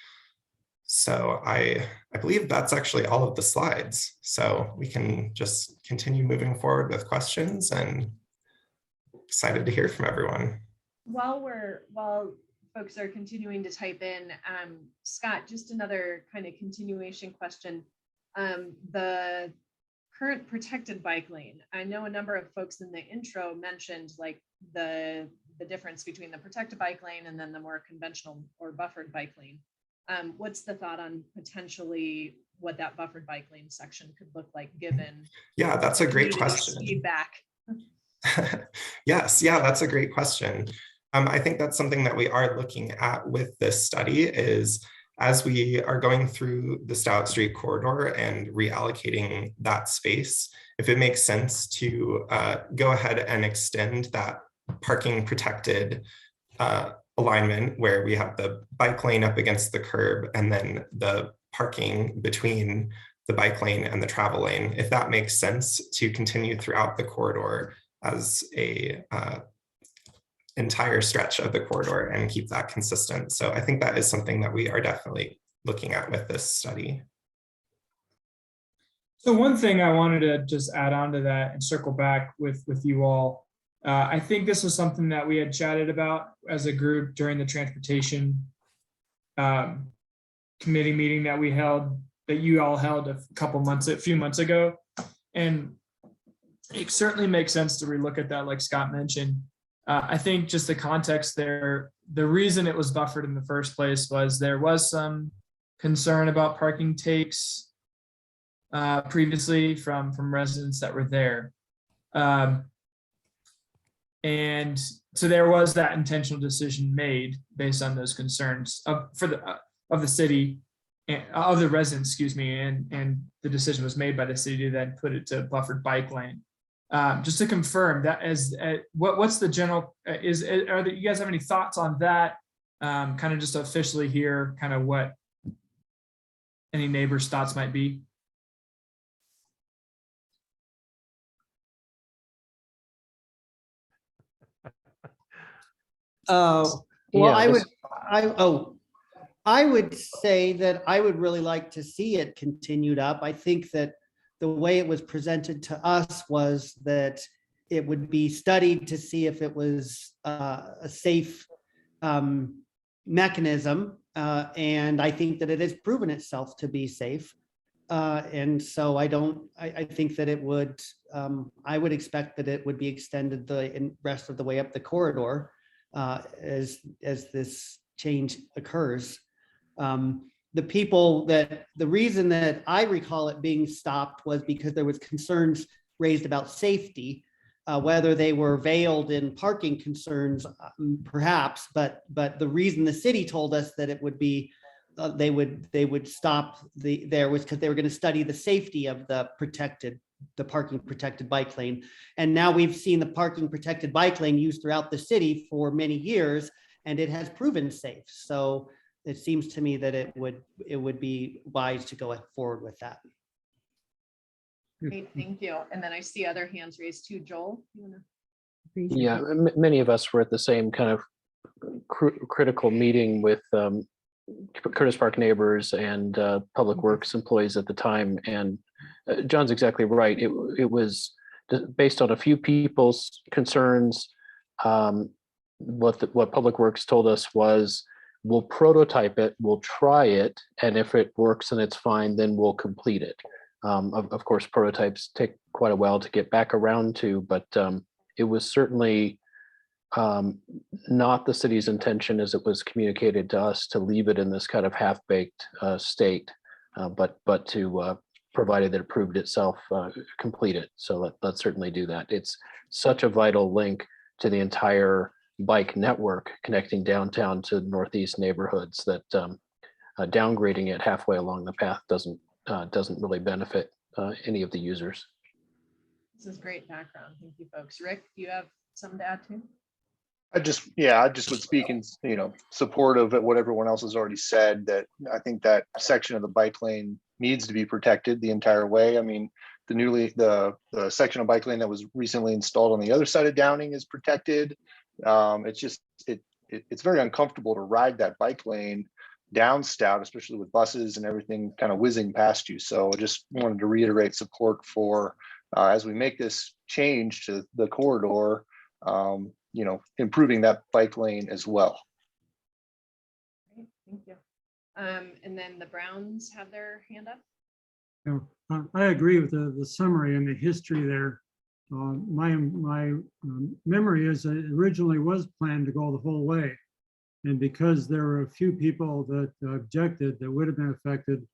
So I believe that's actually all of the slides. So we can just continue moving forward with questions, and excited to hear from everyone. While folks are continuing to type in, Scott, just another kind of continuation question. The current protected bike lane, I know a number of folks in the intro mentioned like the difference between the protected bike lane and then the more conventional or buffered bike lane. What's the thought on potentially what that buffered bike lane section could look like, given? Yeah, that's a great question. Feedback. Yes, yeah, that's a great question. I think that's something that we are looking at with this study, is as we are going through the Stout Street corridor and reallocating that space, if it makes sense to go ahead and extend that parking protected alignment where we have the bike lane up against the curb and then the parking between the bike lane and the travel lane, if that makes sense to continue throughout the corridor as a entire stretch of the corridor and keep that consistent. So I think that is something that we are definitely looking at with this study. So one thing I wanted to just add on to that and circle back with you all, I think this was something that we had chatted about as a group during the transportation committee meeting that we held, that you all held a few months ago. And it certainly makes sense to relook at that, like Scott mentioned. I think just the context there, the reason it was buffered in the first place was there was some concern about parking takes previously from residents that were there. And so there was that intentional decision made based on those concerns of the city, of the residents, excuse me, and the decision was made by the city to then put it to buffered bike lane. Just to confirm that, as what's the general, you guys have any thoughts on that? Kind of just officially here, kind of what any neighbors' thoughts might be. Well, Yeah, I would say that I would really like to see it continued up. I think that the way it was presented to us was that it would be studied to see if it was a safe mechanism. And I think that it has proven itself to be safe. And so I think that it would, I would expect that it would be extended the rest of the way up the corridor as this change occurs. The reason that I recall it being stopped was because there was concerns raised about safety, whether they were veiled in parking concerns, perhaps, but the reason the city told us that it would be, they would stop there was because they were going to study the safety of the parking protected bike lane. And now we've seen the parking protected bike lane used throughout the city for many years, and it has proven safe. So it seems to me that it would be wise to go forward with that. Great, thank you. And then I see other hands raised too. Joel, you wanna? Yeah, many of us were at the same kind of critical meeting with Curtis Park neighbors and Public Works employees at the time. And John's exactly right. It was based on a few people's concerns. What Public Works told us was, we'll prototype it, we'll try it, and if it works and it's fine, then we'll complete it. Of course, prototypes take quite a while to get back around to, but it was certainly not the city's intention, as it was communicated to us, to leave it in this kind of half-baked state, but to, provided that it proved itself, complete it. So let's certainly do that. It's such a vital link to the entire bike network connecting downtown to northeast neighborhoods that downgrading it halfway along the path doesn't really benefit any of the users. This is great background. Thank you, folks. Rick, do you have something to add too? I just would speak in, support of what everyone else has already said, that I think that section of the bike lane needs to be protected the entire way. I mean, the section of bike lane that was recently installed on the other side of Downing is protected. It's very uncomfortable to ride that bike lane down Stout, especially with buses and everything kind of whizzing past you. So I just wanted to reiterate support for, as we make this change to the corridor, improving that bike lane as well. Great, thank you. And then the Browns have their hand up. Yeah, I agree with the summary and the history there. My memory is that it originally was planned to go the whole way. And because there were a few people that objected that would have been affected,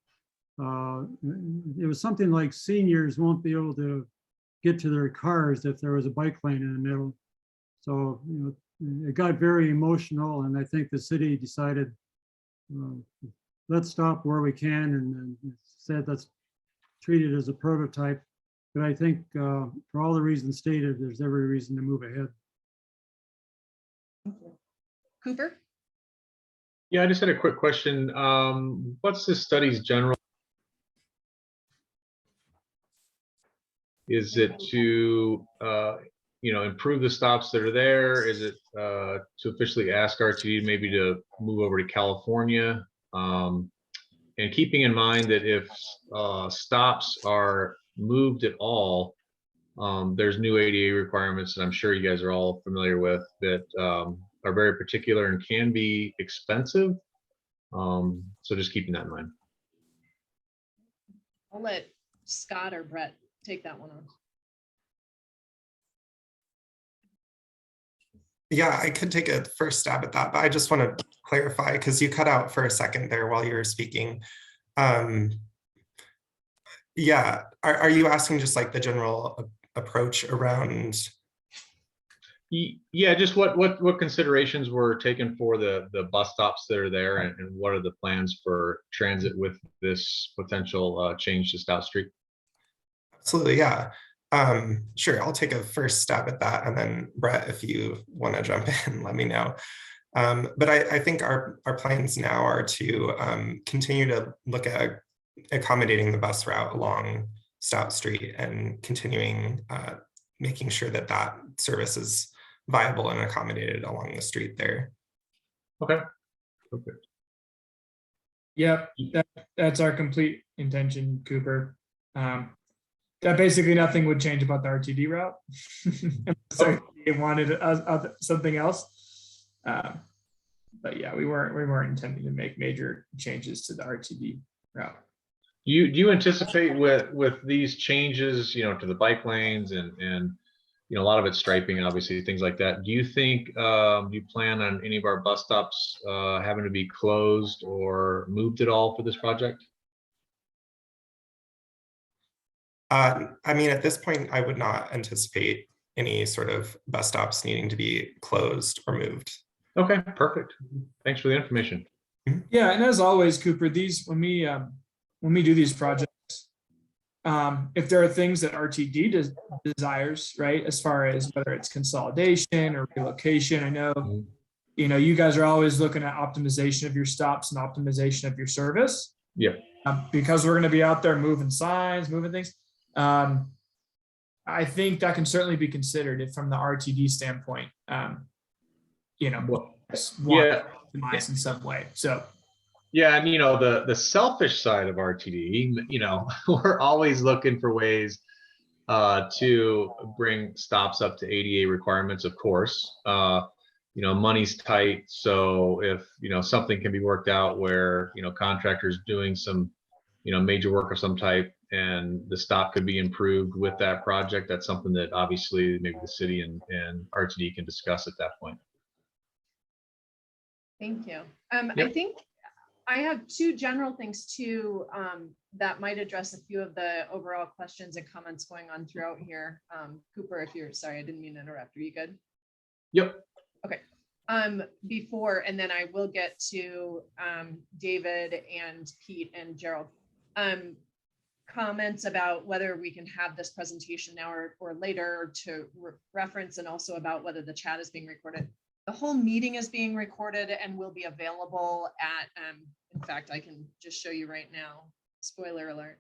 it was something like seniors won't be able to get to their cars if there was a bike lane in the middle. So, it got very emotional, and I think the city decided, let's stop where we can, and said, let's treat it as a prototype. But I think for all the reasons stated, there's every reason to move ahead. Cooper? Yeah, I just had a quick question. What's the study's general? Is it to, improve the stops that are there? Is it to officially ask RTD maybe to move over to California? And keeping in mind that if stops are moved at all, there's new ADA requirements that I'm sure you guys are all familiar with that are very particular and can be expensive. So just keeping that in mind. I'll let Scott or Brett take that one on. Yeah, I could take a first stab at that, but I just want to clarify because you cut out for a second there while you were speaking. Yeah, are you asking just like the general approach around? Yeah, just what considerations were taken for the bus stops that are there, and what are the plans for transit with this potential change to Stout Street? Absolutely, yeah. Sure, I'll take a first stab at that, and then Brett, if you want to jump in, let me know. But I think our plans now are to continue to look at accommodating the bus route along Stout Street and continuing making sure that that service is viable and accommodated along the street there. Okay. Okay. Yep, that's our complete intention, Cooper. That basically nothing would change about the RTD route. So it wanted something else. But yeah, we weren't intending to make major changes to the RTD route. Do you anticipate with these changes, to the bike lanes and a lot of it's striping, obviously, things like that. Do you think you plan on any of our bus stops having to be closed or moved at all for this project? I mean, at this point, I would not anticipate any sort of bus stops needing to be closed or moved. Okay, perfect. Thanks for the information. Yeah, and as always, Cooper, when we do these projects, if there are things that RTD desires, right, as far as whether it's consolidation or relocation, I know, you guys are always looking at optimization of your stops and optimization of your service. Yeah. Because we're going to be out there moving signs, moving things. I think that can certainly be considered if from the RTD standpoint, optimize in some way. So. Yeah, and the selfish side of RTD, we're always looking for ways to bring stops up to ADA requirements, of course. Money's tight, so if something can be worked out where contractors doing some major work of some type and the stop could be improved with that project, that's something that obviously maybe the city and RTD can discuss at that point. Thank you. Yep. I think I have two general things too that might address a few of the overall questions and comments going on throughout here. Cooper, if you're sorry, I didn't mean to interrupt. Are you good? Yep. Okay. Before, and then I will get to David and Pete and Gerald. Comments about whether we can have this presentation now or later to reference, and also about whether the chat is being recorded. The whole meeting is being recorded and will be available at, in fact, I can just show you right now, spoiler alert,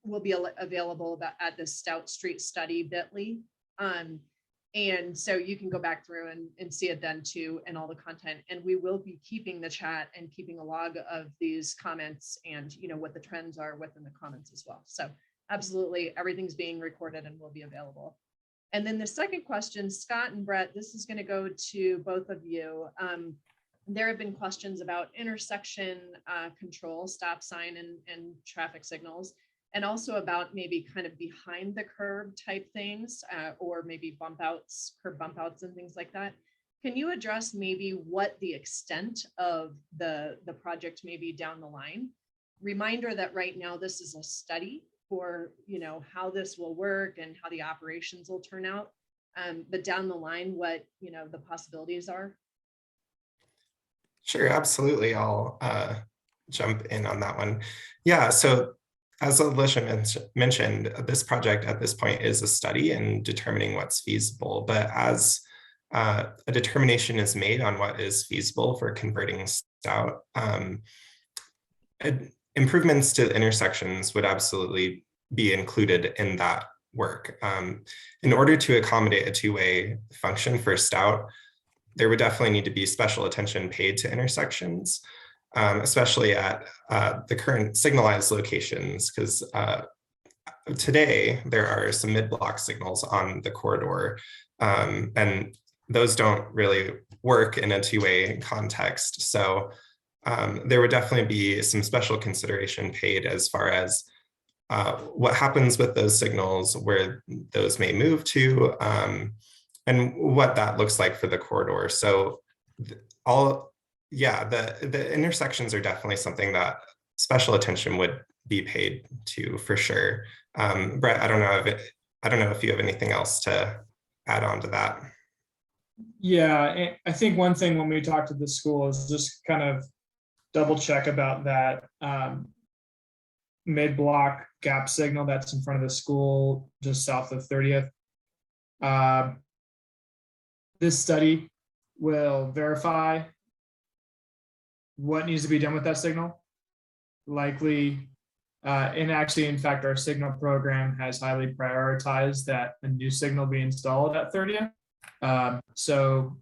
will be available at the Stout Street Study bit.ly. And so you can go back through and see it then too, and all the content. And we will be keeping the chat and keeping a log of these comments and what the trends are within the comments as well. So absolutely, everything's being recorded and will be available. And then the second question, Scott and Brett, this is going to go to both of you. There have been questions about intersection control, stop sign and traffic signals, and also about maybe kind of behind the curb type things, or maybe bump outs, curb bump outs and things like that. Can you address maybe what the extent of the project may be down the line? Reminder that right now this is a study for how this will work and how the operations will turn out, but down the line, what the possibilities are. Sure, absolutely. I'll jump in on that one. Yeah, so as Alicia mentioned, this project at this point is a study in determining what's feasible, but as a determination is made on what is feasible for converting Stout, improvements to intersections would absolutely be included in that work. In order to accommodate a two-way function for Stout, there would definitely need to be special attention paid to intersections, especially at the current signalized locations, because today there are some mid-block signals on the corridor, and those don't really work in a two-way context. So there would definitely be some special consideration paid as far as what happens with those signals, where those may move to, and what that looks like for the corridor. So the intersections are definitely something that special attention would be paid to for sure. Brett, I don't know if you have anything else to add on to that. Yeah, I think one thing when we talk to the school is just kind of double check about that mid-block gap signal that's in front of the school just south of 30th. This study will verify what needs to be done with that signal. Likely And actually, in fact, our signal program has highly prioritized that a new signal be installed at 30th. So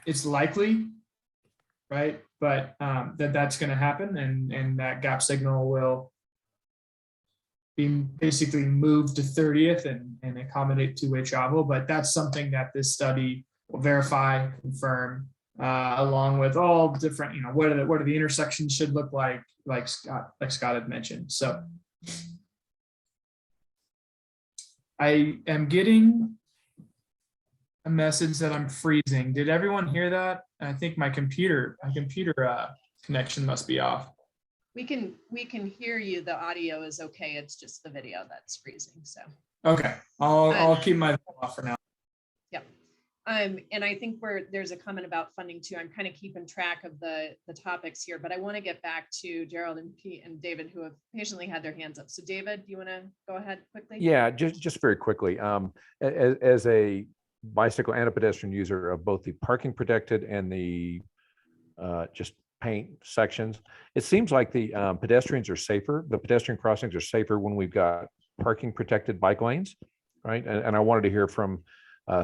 it's likely, right? But that's going to happen, and that gap signal will be basically moved to 30th and accommodate two-way travel. But that's something that this study will verify, confirm, along with all different, what are the intersections should look like Scott had mentioned. So I am getting a message that I'm freezing. Did everyone hear that? I think my computer connection must be off. We can hear you. The audio is okay. It's just the video that's freezing. So okay, I'll keep my video off for now. Yep. And I think there's a comment about funding too. I'm kind of keeping track of the topics here, but I want to get back to Gerald and Pete and David, who have patiently had their hands up. So David, do you want to go ahead quickly? Yeah, just very quickly. As a bicycle and a pedestrian user of both the parking protected and the just paint sections, it seems like the pedestrians are safer. The pedestrian crossings are safer when we've got parking protected bike lanes, right? And I wanted to hear from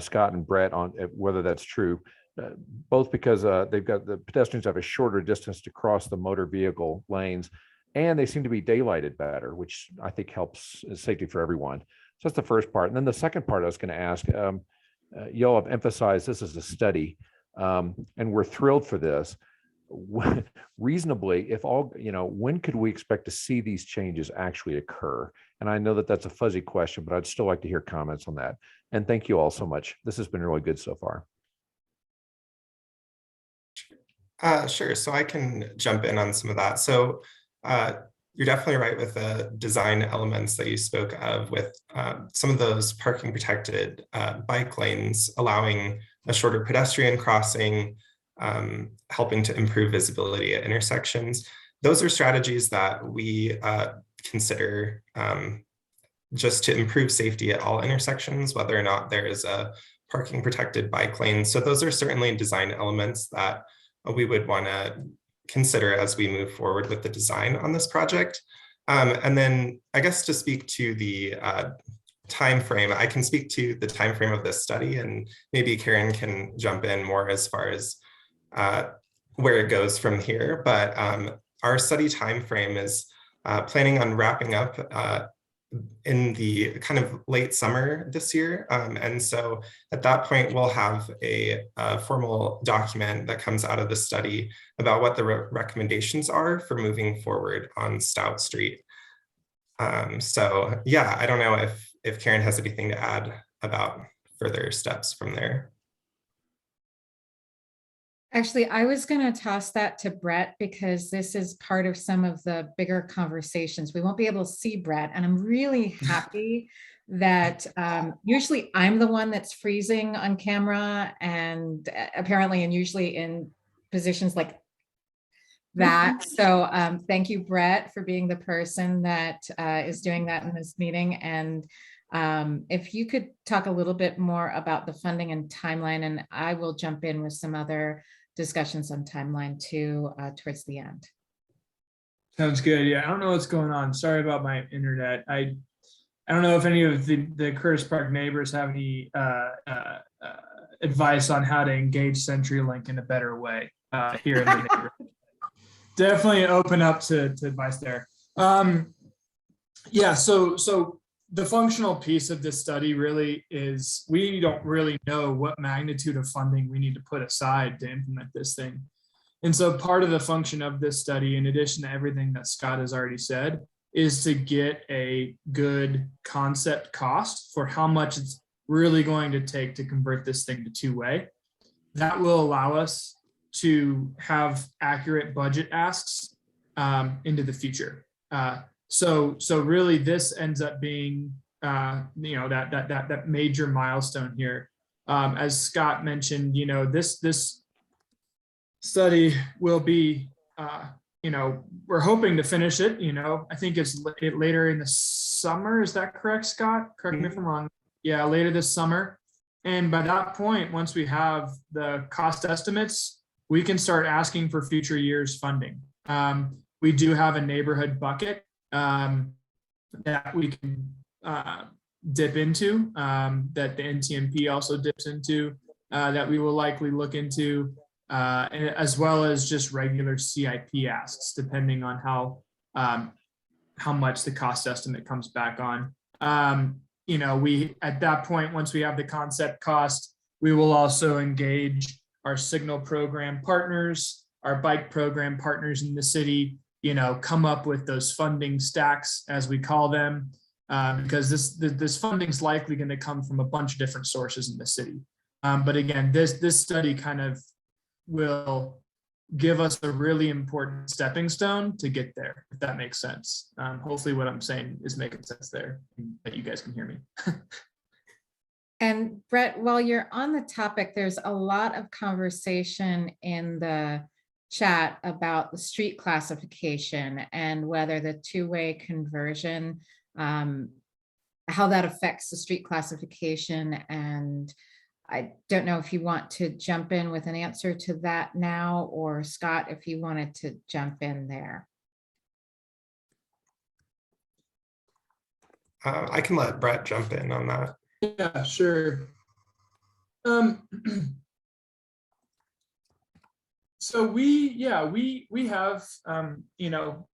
Scott and Brett on whether that's true, both because the pedestrians have a shorter distance to cross the motor vehicle lanes, and they seem to be daylighted better, which I think helps safety for everyone. So that's the first part. And then the second part I was going to ask, y'all have emphasized this is a study, and we're thrilled for this. Reasonably, when could we expect to see these changes actually occur? And I know that that's a fuzzy question, but I'd still like to hear comments on that. And thank you all so much. This has been really good so far. Sure. So I can jump in on some of that. So you're definitely right with the design elements that you spoke of, with some of those parking protected bike lanes allowing a shorter pedestrian crossing, helping to improve visibility at intersections. Those are strategies that we consider just to improve safety at all intersections, whether or not there is a parking protected bike lane. So those are certainly design elements that we would want to consider as we move forward with the design on this project. And then I guess to speak to the time frame, I can speak to the time frame of this study, and maybe Karen can jump in more as far as where it goes from here. But our study time frame is planning on wrapping up in the kind of late summer this year. And so at that point, we'll have a formal document that comes out of the study about what the recommendations are for moving forward on Stout Street. So yeah, I don't know if Karen has anything to add about further steps from there. Actually, I was going to toss that to Brett because this is part of some of the bigger conversations. We won't be able to see Brett, and I'm really happy that usually I'm the one that's freezing on camera, and apparently and usually in positions like that. So thank you, Brett, for being the person that is doing that in this meeting. And if you could talk a little bit more about the funding and timeline, and I will jump in with some other discussions on timeline too towards the end. Sounds good. Yeah, I don't know what's going on. Sorry about my internet. I don't know if any of the Curtis Park neighbors have any advice on how to engage CenturyLink in a better way here in the neighborhood. Definitely open up to advice there. Yeah, so the functional piece of this study really is we don't really know what magnitude of funding we need to put aside to implement this thing. And so part of the function of this study, in addition to everything that Scott has already said, is to get a good concept cost for how much it's really going to take to convert this thing to two-way. That will allow us to have accurate budget asks into the future. So really this ends up being, that major milestone here. As Scott mentioned, this study will be, we're hoping to finish it, I think it's later in the summer. Is that correct, Scott? Correct me if I'm wrong. Yeah, later this summer. And by that point, once we have the cost estimates, we can start asking for future years funding. We do have a neighborhood bucket that we can dip into, that the NTMP also dips into, that we will likely look into, and as well as just regular CIP asks, depending on how much the cost estimate comes back on. You know, we, at that point, once we have the concept cost, we will also engage our signal program partners, our bike program partners in the city, you know, come up with those funding stacks, as we call them, because this funding is likely going to come from a bunch of different sources in the city. But again, this study kind of will give us a really important stepping stone to get there, if that makes sense. Hopefully what I'm saying is making sense there, that you guys can hear me. And Brett, while you're on the topic, there's a lot of conversation in the chat about the street classification and whether the two-way conversion, how that affects the street classification. And I don't know if you want to jump in with an answer to that now, or Scott, if you wanted to jump in there. I can let Brett jump in on that. Yeah, sure. So we have, you know,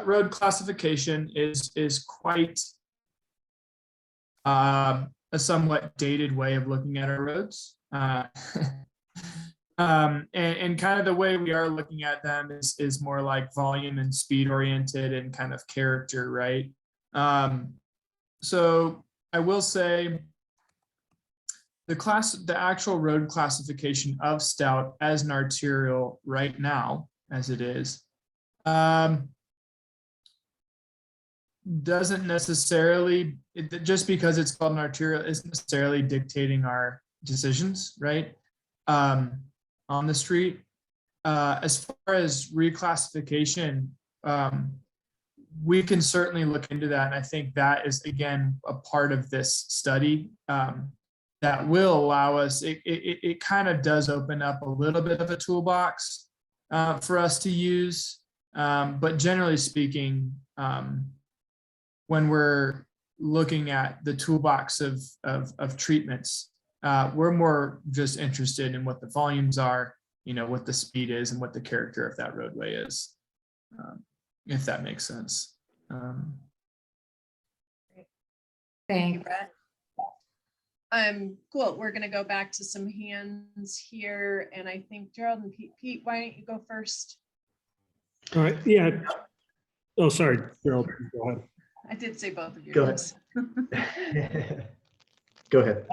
road classification is quite a somewhat dated way of looking at our roads. And kind of the way we are looking at them is more like volume and speed oriented and kind of character, right? So I will say the actual road classification of Stout as an arterial right now, as it is, doesn't necessarily, just because it's called an arterial, isn't necessarily dictating our decisions, right? On the street. As far as reclassification, we can certainly look into that. And I think that is, again, a part of this study that will allow us, it kind of does open up a little bit of a toolbox for us to use. But generally speaking, when we're looking at the toolbox of treatments, we're more just interested in what the volumes are, you know, what the speed is and what the character of that roadway is, if that makes sense. Thank you, Brett. Cool. We're going to go back to some hands here. And I think Gerald and Pete, why don't you go first? All right. Yeah. Oh, sorry, Gerald. Go ahead. I did say both of your Go names. ahead. Go ahead.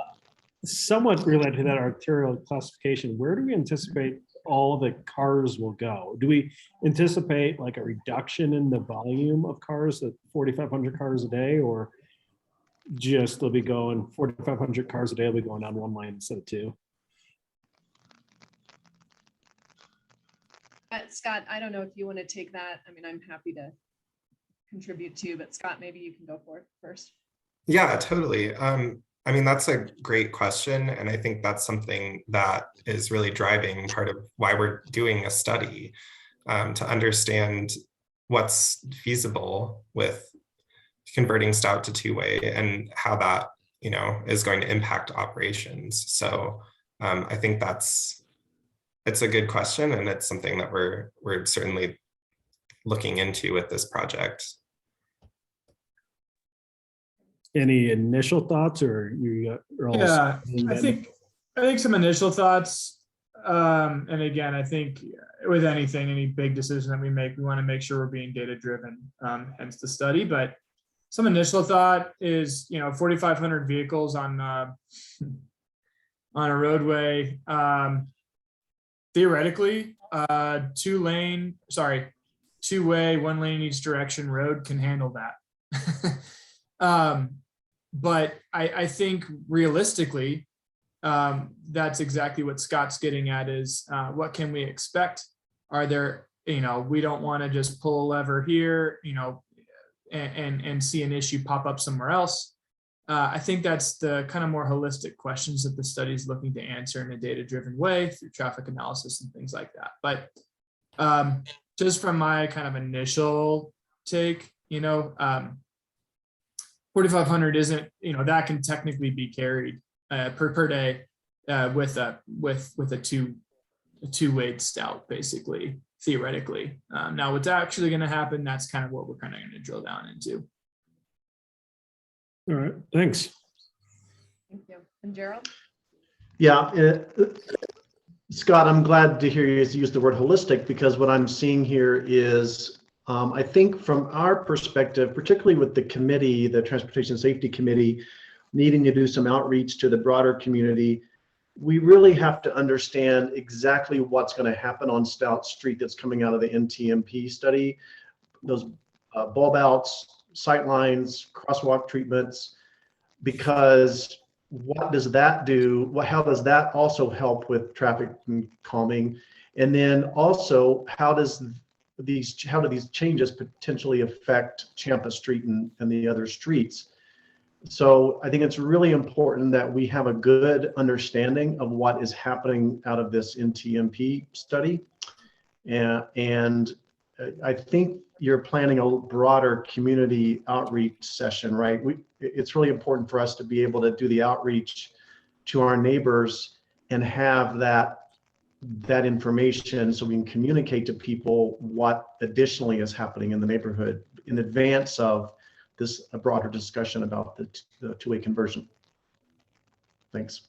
Somewhat related to that arterial classification, where do we anticipate all the cars will go? Do we anticipate like a reduction in the volume of cars at 4,500 cars a day, or just they'll be going 4,500 cars a day will be going on one lane instead of two? Scott, I don't know if you want to take that. I mean, I'm happy to contribute too, but Scott, maybe you can go for it first. Yeah, totally. I mean, that's a great question. And I think that's something that is really driving part of why we're doing a study, to understand what's feasible with converting Stout to two-way and how that, you know, is going to impact operations. So I think it's a good question, and it's something that we're certainly looking into with this project. Any initial thoughts, or you? Yeah, I think some initial thoughts. And again, I think with anything, any big decision that we make, we want to make sure we're being data driven, hence the study. But some initial thought is, you know, 4,500 vehicles on a roadway. Theoretically, two-way, 1 lane in each direction road can handle that. But I think realistically, that's exactly what Scott's getting at is what can we expect? Are there, you know, we don't want to just pull a lever here, you know, and see an issue pop up somewhere else. I think that's the kind of more holistic questions that the study is looking to answer in a data-driven way through traffic analysis and things like that. But just from my kind of initial take, 4,500 isn't, that can technically be carried per day with a two-weight stout, basically, theoretically. Now what's actually going to happen, that's kind of what we're kind of going to drill down into. All right, thanks. Thank you. And Gerald? Yeah, Scott, I'm glad to hear you use the word holistic, because what I'm seeing here is, I think from our perspective, particularly with the committee, the Transportation Safety Committee, needing to do some outreach to the broader community, we really have to understand exactly what's going to happen on Stout Street that's coming out of the NTMP study. Those bulb outs, sight lines, crosswalk treatments, because what does that do? How does that also help with traffic calming? And then also, how do these changes potentially affect Champa Street and the other streets? So I think it's really important that we have a good understanding of what is happening out of this NTMP study. And I think you're planning a broader community outreach session, right? It's really important for us to be able to do the outreach to our neighbors and have that information so we can communicate to people what additionally is happening in the neighborhood in advance of this broader discussion about the two-way conversion. Thanks.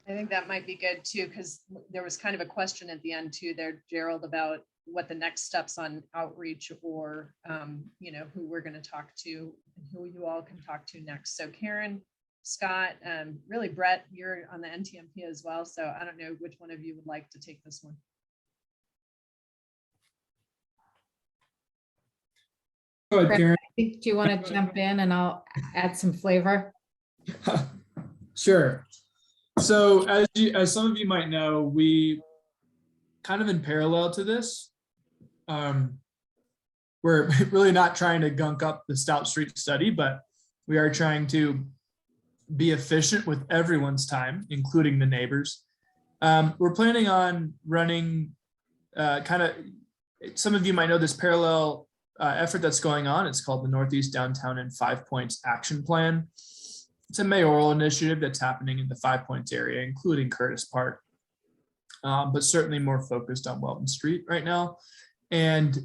I think that might be good too, because there was kind of a question at the end too there, Gerald, about what the next steps on outreach or, who we're going to talk to and who you all can talk to next. So Karen, Scott, really Brett, you're on the NTMP as well. So I don't know which one of you would like to take this one. Go ahead, Karen. Do you want to jump in and I'll add some flavor? Sure. So as some of you might know, we kind of in parallel to this, we're really not trying to gunk up the Stout Street study, but we are trying to be efficient with everyone's time, including the neighbors. We're planning on running some of you might know this parallel effort that's going on. It's called the Northeast Downtown and 5 Points Action Plan. It's a mayoral initiative that's happening in the 5 Points area, including Curtis Park, but certainly more focused on Welton Street right now. And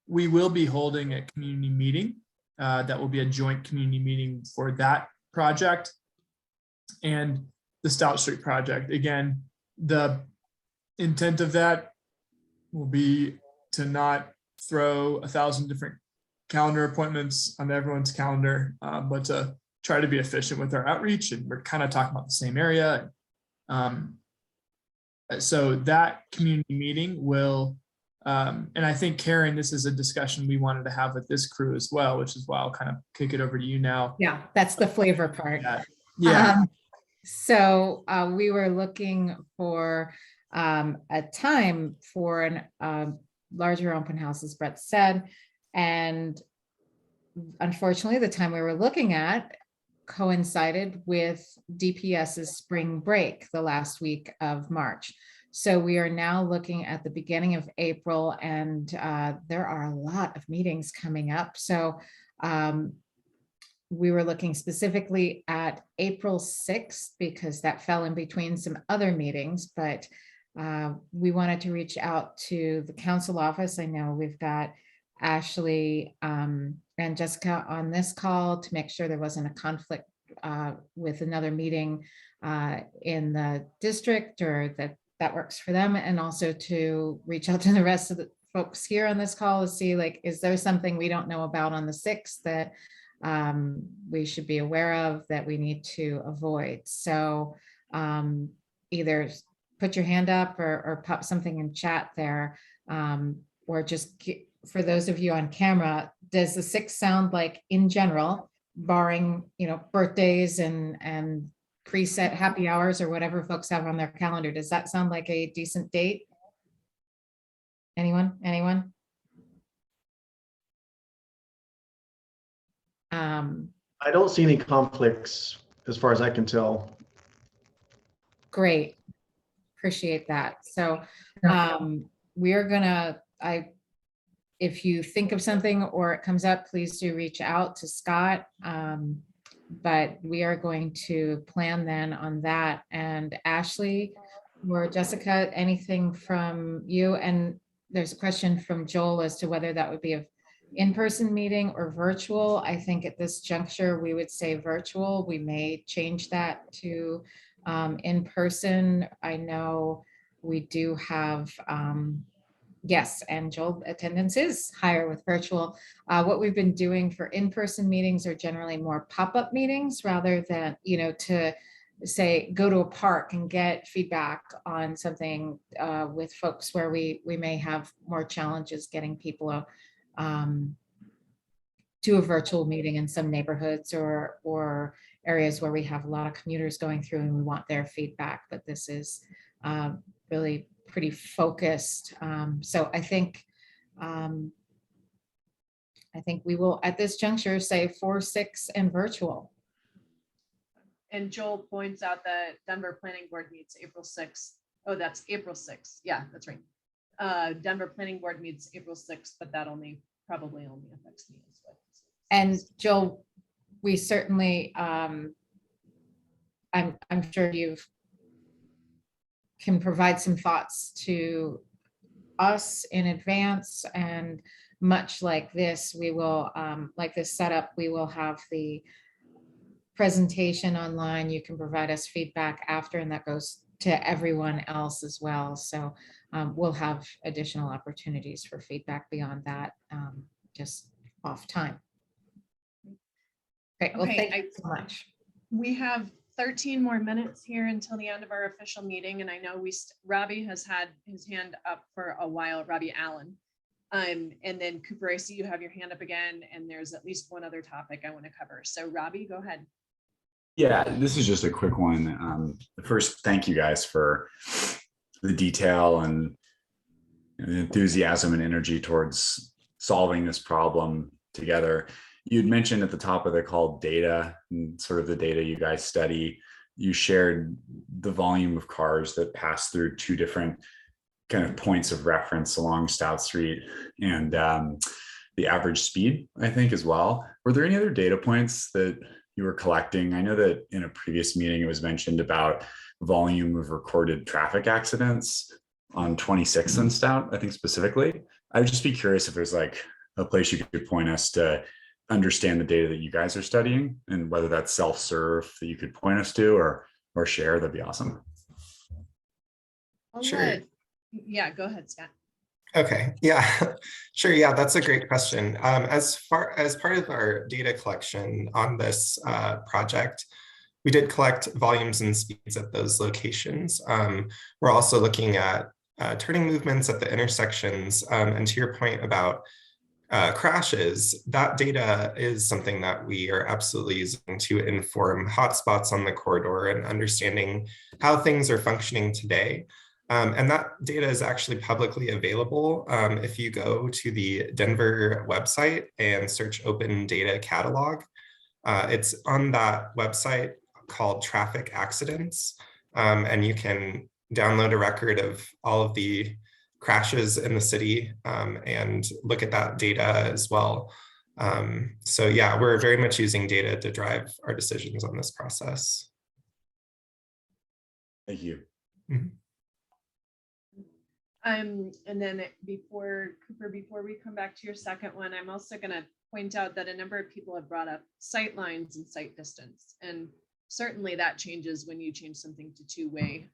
we will be holding a community meeting that will be a joint community meeting for that project and the Stout Street project. Again, the intent of that will be to not throw 1,000 different calendar appointments on everyone's calendar, but to try to be efficient with our outreach. And we're kind of talking about the same area. So that community meeting will, and I think Karen, this is a discussion we wanted to have with this crew as well, which is why I'll kind of kick it over to you now. Yeah, that's the flavor part. Yeah. So we were looking for a time for an larger open house, as Brett said, and unfortunately the time we were looking at coincided with DPS's spring break the last week of March. So we are now looking at the beginning of April, and there are a lot of meetings coming up. So we were looking specifically at April 6th because that fell in between some other meetings, but we wanted to reach out to the council office. I know we've got Ashley and Jessica on this call to make sure there wasn't a conflict with another meeting in the district, or that works for them, and also to reach out to the rest of the folks here on this call to see, like, is there something we don't know about on the 6th that we should be aware of that we need to avoid. So either put your hand up or pop something in chat there, or just for those of you on camera, does the 6th sound like, in general, barring birthdays and preset happy hours or whatever folks have on their calendar, does that sound like a decent date? Anyone? I don't see any conflicts as far as I can tell. Great. Appreciate that. So we are gonna, if you think of something or it comes up, please do reach out to Scott. But we are going to plan then on that. And Ashley or Jessica, anything from you? And there's a question from Joel as to whether that would be an in-person meeting or virtual. I think at this juncture, we would say virtual. We may change that to in-person. I know we do have, yes, and Joel, attendance is higher with virtual. What we've been doing for in-person meetings are generally more pop-up meetings rather than, to say, go to a park and get feedback on something with folks where we may have more challenges getting people to a virtual meeting in some neighborhoods or areas where we have a lot of commuters going through and we want their feedback, but this is really pretty focused. So I think we will at this juncture say 4, 6 and virtual. And Joel points out that Denver Planning Board meets April 6th. Oh, that's April 6th. Yeah, that's right. Denver Planning Board meets April 6th, but that probably only affects me as well. And Joel, we certainly, I'm sure you can provide some thoughts to us in advance, and much like this, we will, like this setup, we will have the presentation online. You can provide us feedback after, and that goes to everyone else as well. So we'll have additional opportunities for feedback beyond that, just off time. Great, well, thank you so much. We have 13 more minutes here until the end of our official meeting. And I know Robbie has had his hand up for a while, Robbie Allen. And then Cooper, I see you have your hand up again, and there's at least one other topic I want to cover. So Robbie, go ahead. Yeah, this is just a quick one. First, thank you guys for the detail and the enthusiasm and energy towards solving this problem together. You'd mentioned at the top of the call data and sort of the data you guys study. You shared the volume of cars that pass through 2 different kind of points of reference along Stout Street, and the average speed, I think, as well. Were there any other data points that you were collecting? I know that in a previous meeting, it was mentioned about volume of recorded traffic accidents on 26th and Stout, I think specifically. I would just be curious if there's like a place you could point us to understand the data that you guys are studying, and whether that's self-serve that you could point us to or share. That'd be awesome. Sure. Yeah, go ahead, Scott. Okay, yeah, sure. Yeah, that's a great question. As part of our data collection on this project, we did collect volumes and speeds at those locations. We're also looking at turning movements at the intersections. And to your point about crashes, that data is something that we are absolutely using to inform hotspots on the corridor and understanding how things are functioning today. And that data is actually publicly available. If you go to the Denver website and search Open Data Catalog, it's on that website called Traffic Accidents. And you can download a record of all of the crashes in the city and look at that data as well. So yeah, we're very much using data to drive our decisions on this process. Thank you. Mm-hmm. And then before we come back to your second one, I'm also going to point out that a number of people have brought up sight lines and sight distance. And certainly that changes when you change something to 2-way.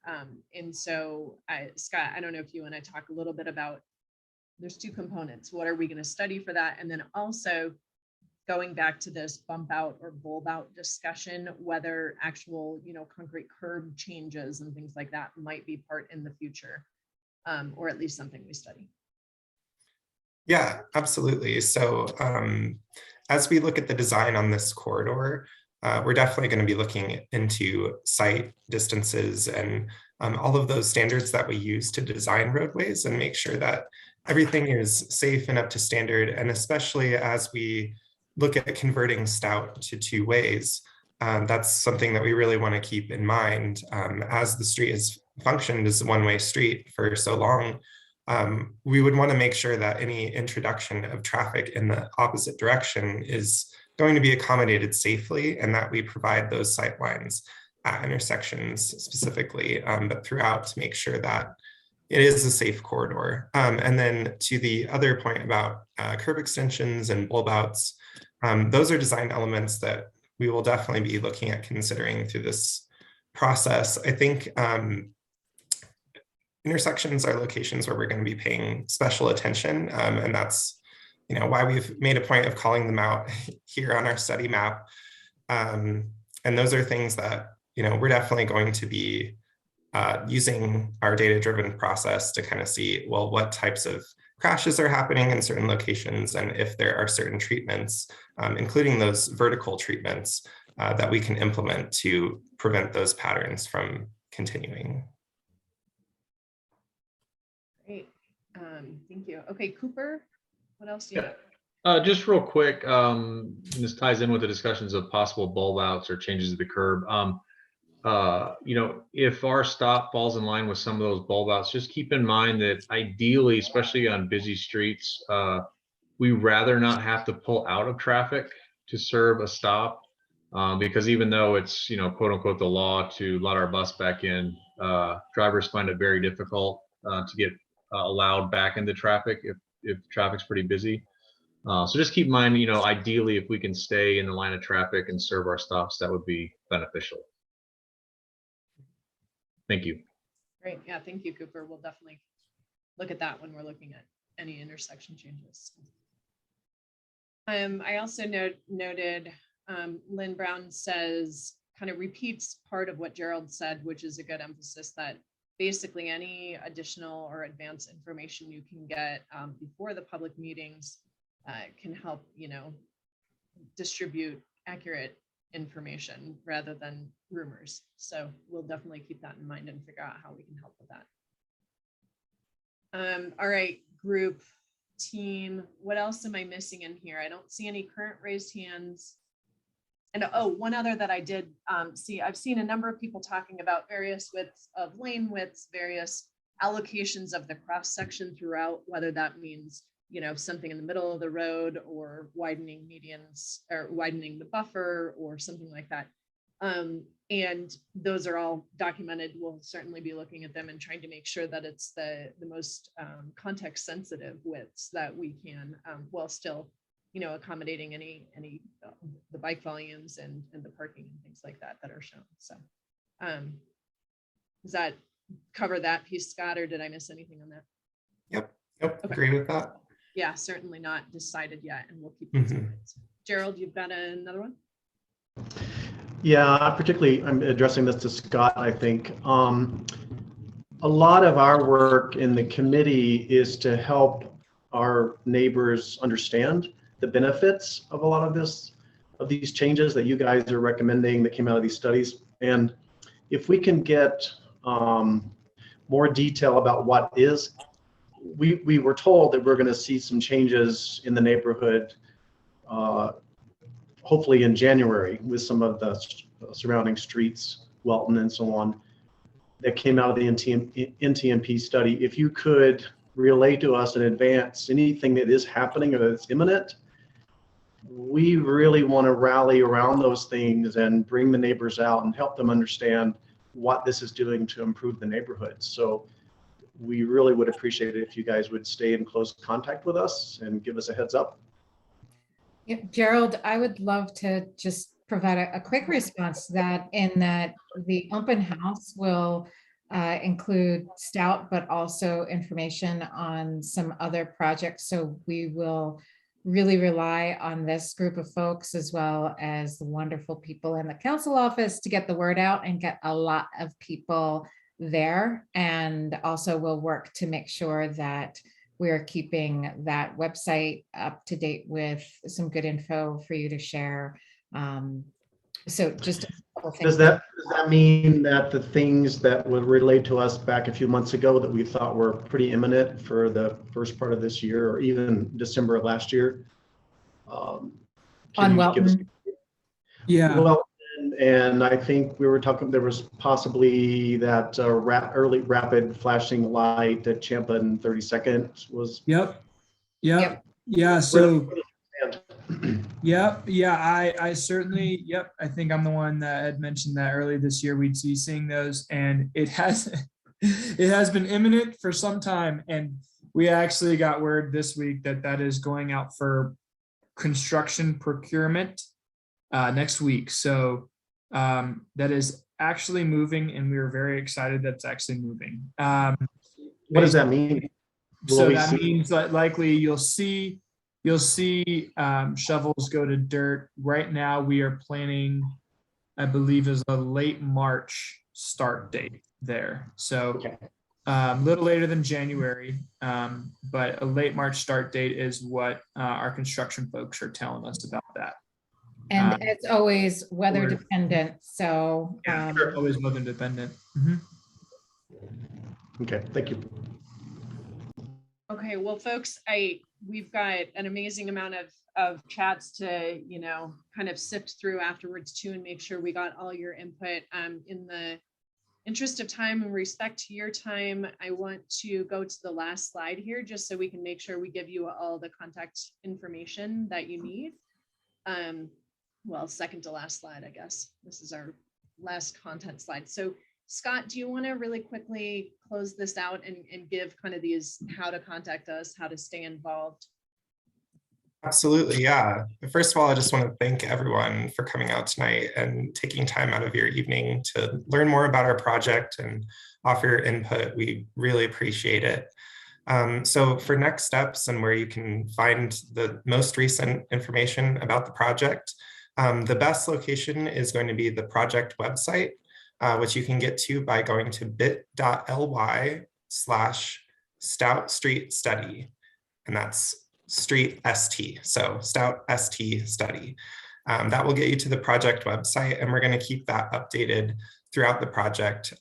And so, Scott, I don't know if you want to talk a little bit about, there's 2 components. What are we going to study for that? And then also going back to this bump out or bulb out discussion, whether actual, concrete curb changes and things like that might be part in the future. Or at least something we study. Yeah, absolutely. So as we look at the design on this corridor, we're definitely going to be looking into sight distances and all of those standards that we use to design roadways and make sure that everything is safe and up to standard. And especially as we look at converting Stout to 2 ways, that's something that we really want to keep in mind as the street has functioned as a 1-way street for so long. we would want to make sure that any introduction of traffic in the opposite direction is going to be accommodated safely, and that we provide those sight lines at intersections specifically, but throughout, to make sure that it is a safe corridor. And then to the other point about curb extensions and bulb outs, those are design elements that we will definitely be looking at considering through this process. I think intersections are locations where we're going to be paying special attention, and that's why we've made a point of calling them out here on our study map. And those are things that we're definitely going to be using our data-driven process to kind of see, well, what types of crashes are happening in certain locations, and if there are certain treatments, including those vertical treatments, that we can implement to prevent those patterns from continuing. Great, thank you. Okay, Cooper, what else do you have? Just real quick, this ties in with the discussions of possible bulb outs or changes to the curb. If our stop falls in line with some of those bulb outs, just keep in mind that ideally, especially on busy streets, we rather not have to pull out of traffic to serve a stop, because even though it's, quote unquote, the law to let our bus back in, drivers find it very difficult to get allowed back into traffic if traffic's pretty busy. So just keep in mind, ideally, if we can stay in the line of traffic and serve our stops, that would be beneficial. Thank you. Great, yeah, thank you, Cooper. We'll definitely look at that when we're looking at any intersection changes. I also noted Lynn Brown says, kind of repeats part of what Gerald said, which is a good emphasis, that basically any additional or advanced information you can get before the public meetings can help, distribute accurate information rather than rumors. So we'll definitely keep that in mind and figure out how we can help with that. All right, group, team, what else am I missing in here? I don't see any current raised hands. And one other that I did see, I've seen a number of people talking about various widths of lane widths, various allocations of the cross section throughout, whether that means something in the middle of the road or widening medians or widening the buffer or something like that. And those are all documented. We'll certainly be looking at them and trying to make sure that it's the most context sensitive widths that we can, while still, accommodating any the bike volumes and the parking and things like that are shown. So does that cover that piece, Scott, or did I miss anything on that? Yep, okay. Agree with that. Yeah, certainly not decided yet, and we'll keep those in mind. Gerald, you've got another one? Yeah, particularly I'm addressing this to Scott, I think. A lot of our work in the committee is to help our neighbors understand the benefits of a lot of these changes that you guys are recommending that came out of these studies. And if we can get more detail about what is, we were told that we're going to see some changes in the neighborhood, hopefully in January, with some of the surrounding streets, Welton and so on, that came out of the NTMP study. If you could relay to us in advance anything that is happening or that's imminent, we really want to rally around those things and bring the neighbors out and help them understand what this is doing to improve the neighborhood. So we really would appreciate it if you guys would stay in close contact with us and give us a heads up. Yeah, Gerald, I would love to just provide a quick response to that, in that the open house will include Stout, but also information on some other projects. So we will really rely on this group of folks, as well as the wonderful people in the council office, to get the word out and get a lot of people there. And also we'll work to make sure that we're keeping that website up to date with some good info for you to share. So just a couple things. Does that mean that the things that would relate to us back a few months ago that we thought were pretty imminent for the first part of this year, or even December of last year? On Welton? Yeah. Welton And I think we were talking, there was possibly that early rapid flashing light at Champa in 32nd was. Yep. Yeah. So, I certainly, I think I'm the one that had mentioned that early this year, we'd see seeing those, and it has been imminent for some time. And we actually got word this week that is going out for construction procurement next week. So that is actually moving, and we are very excited that it's actually moving. What does that mean? So that means that likely you'll see shovels go to dirt. Right now we are planning, I believe, is a late March start date there. So a little later than January, but a late March start date is what our construction folks are telling us about that. And it's always weather dependent. So always weather dependent. Okay, thank you. Okay, well, folks, we've got an amazing amount of chats to, kind of sift through afterwards too, and make sure we got all your input. In the interest of time and respect to your time, I want to go to the last slide here, just so we can make sure we give you all the contact information that you need. Well, second to last slide, I guess. This is our last content slide. So Scott, do you want to really quickly close this out and give kind of these how to contact us, how to stay involved? Absolutely, yeah. First of all, I just want to thank everyone for coming out tonight and taking time out of your evening to learn more about our project and offer your input. We really appreciate it. So for next steps and where you can find the most recent information about the project, the best location is going to be the project website, which you can get to by going to bit.ly/Stout Street Study. And that's Street ST, so Stout ST Study. That will get you to the project website, and we're going to keep that updated throughout the project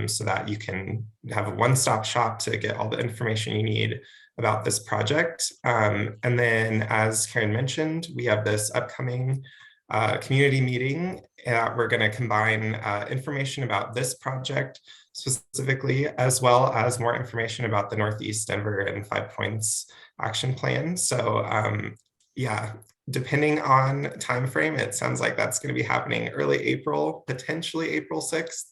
so that you can have a one-stop shop to get all the information you need about this project. And then, as Karen mentioned, we have this upcoming community meeting. We're going to combine information about this project specifically, as well as more information about the Northeast Denver and 5 Points action plan. So yeah, depending on time frame, it sounds like that's going to be happening early April, potentially April 6th.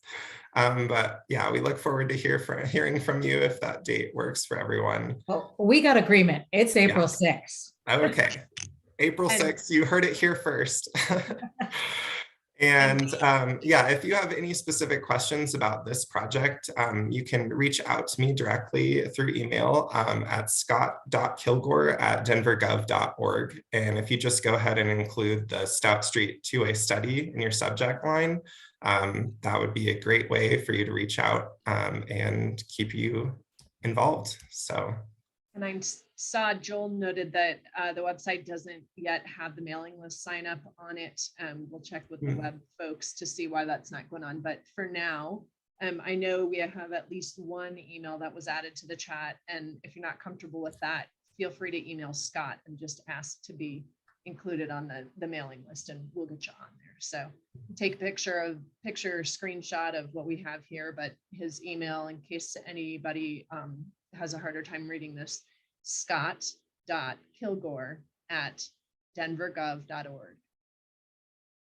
But yeah, we look forward to hearing from you if that date works for everyone. Well, we got agreement. It's April 6th. Okay. April 6th, you heard it here first. And yeah, if you have any specific questions about this project, you can reach out to me directly through email at scott.kilgore@denvergov.org. And if you just go ahead and include the Stout Street 2A study in your subject line, that would be a great way for you to reach out and keep you involved. So. And I saw Joel noted that the website doesn't yet have the mailing list sign up on it. We'll check with the web folks to see why that's not going on. But for now, I know we have at least one email that was added to the chat. And if you're not comfortable with that, feel free to email Scott and just ask to be included on the mailing list, and we'll get you on there. So take a picture screenshot of what we have here, but his email, in case anybody has a harder time reading this, scott.kilgore@denvergov.org.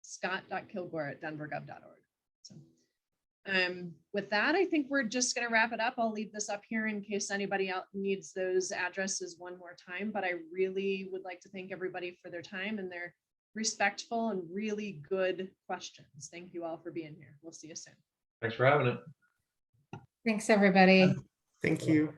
scott.kilgore@denvergov.org. So, with that, I think we're just going to wrap it up. I'll leave this up here in case anybody else needs those addresses one more time, but I really would like to thank everybody for their time and their respectful and really good questions. Thank you all for being here. We'll see you soon. Thanks for having it. Thanks, everybody. Thank you.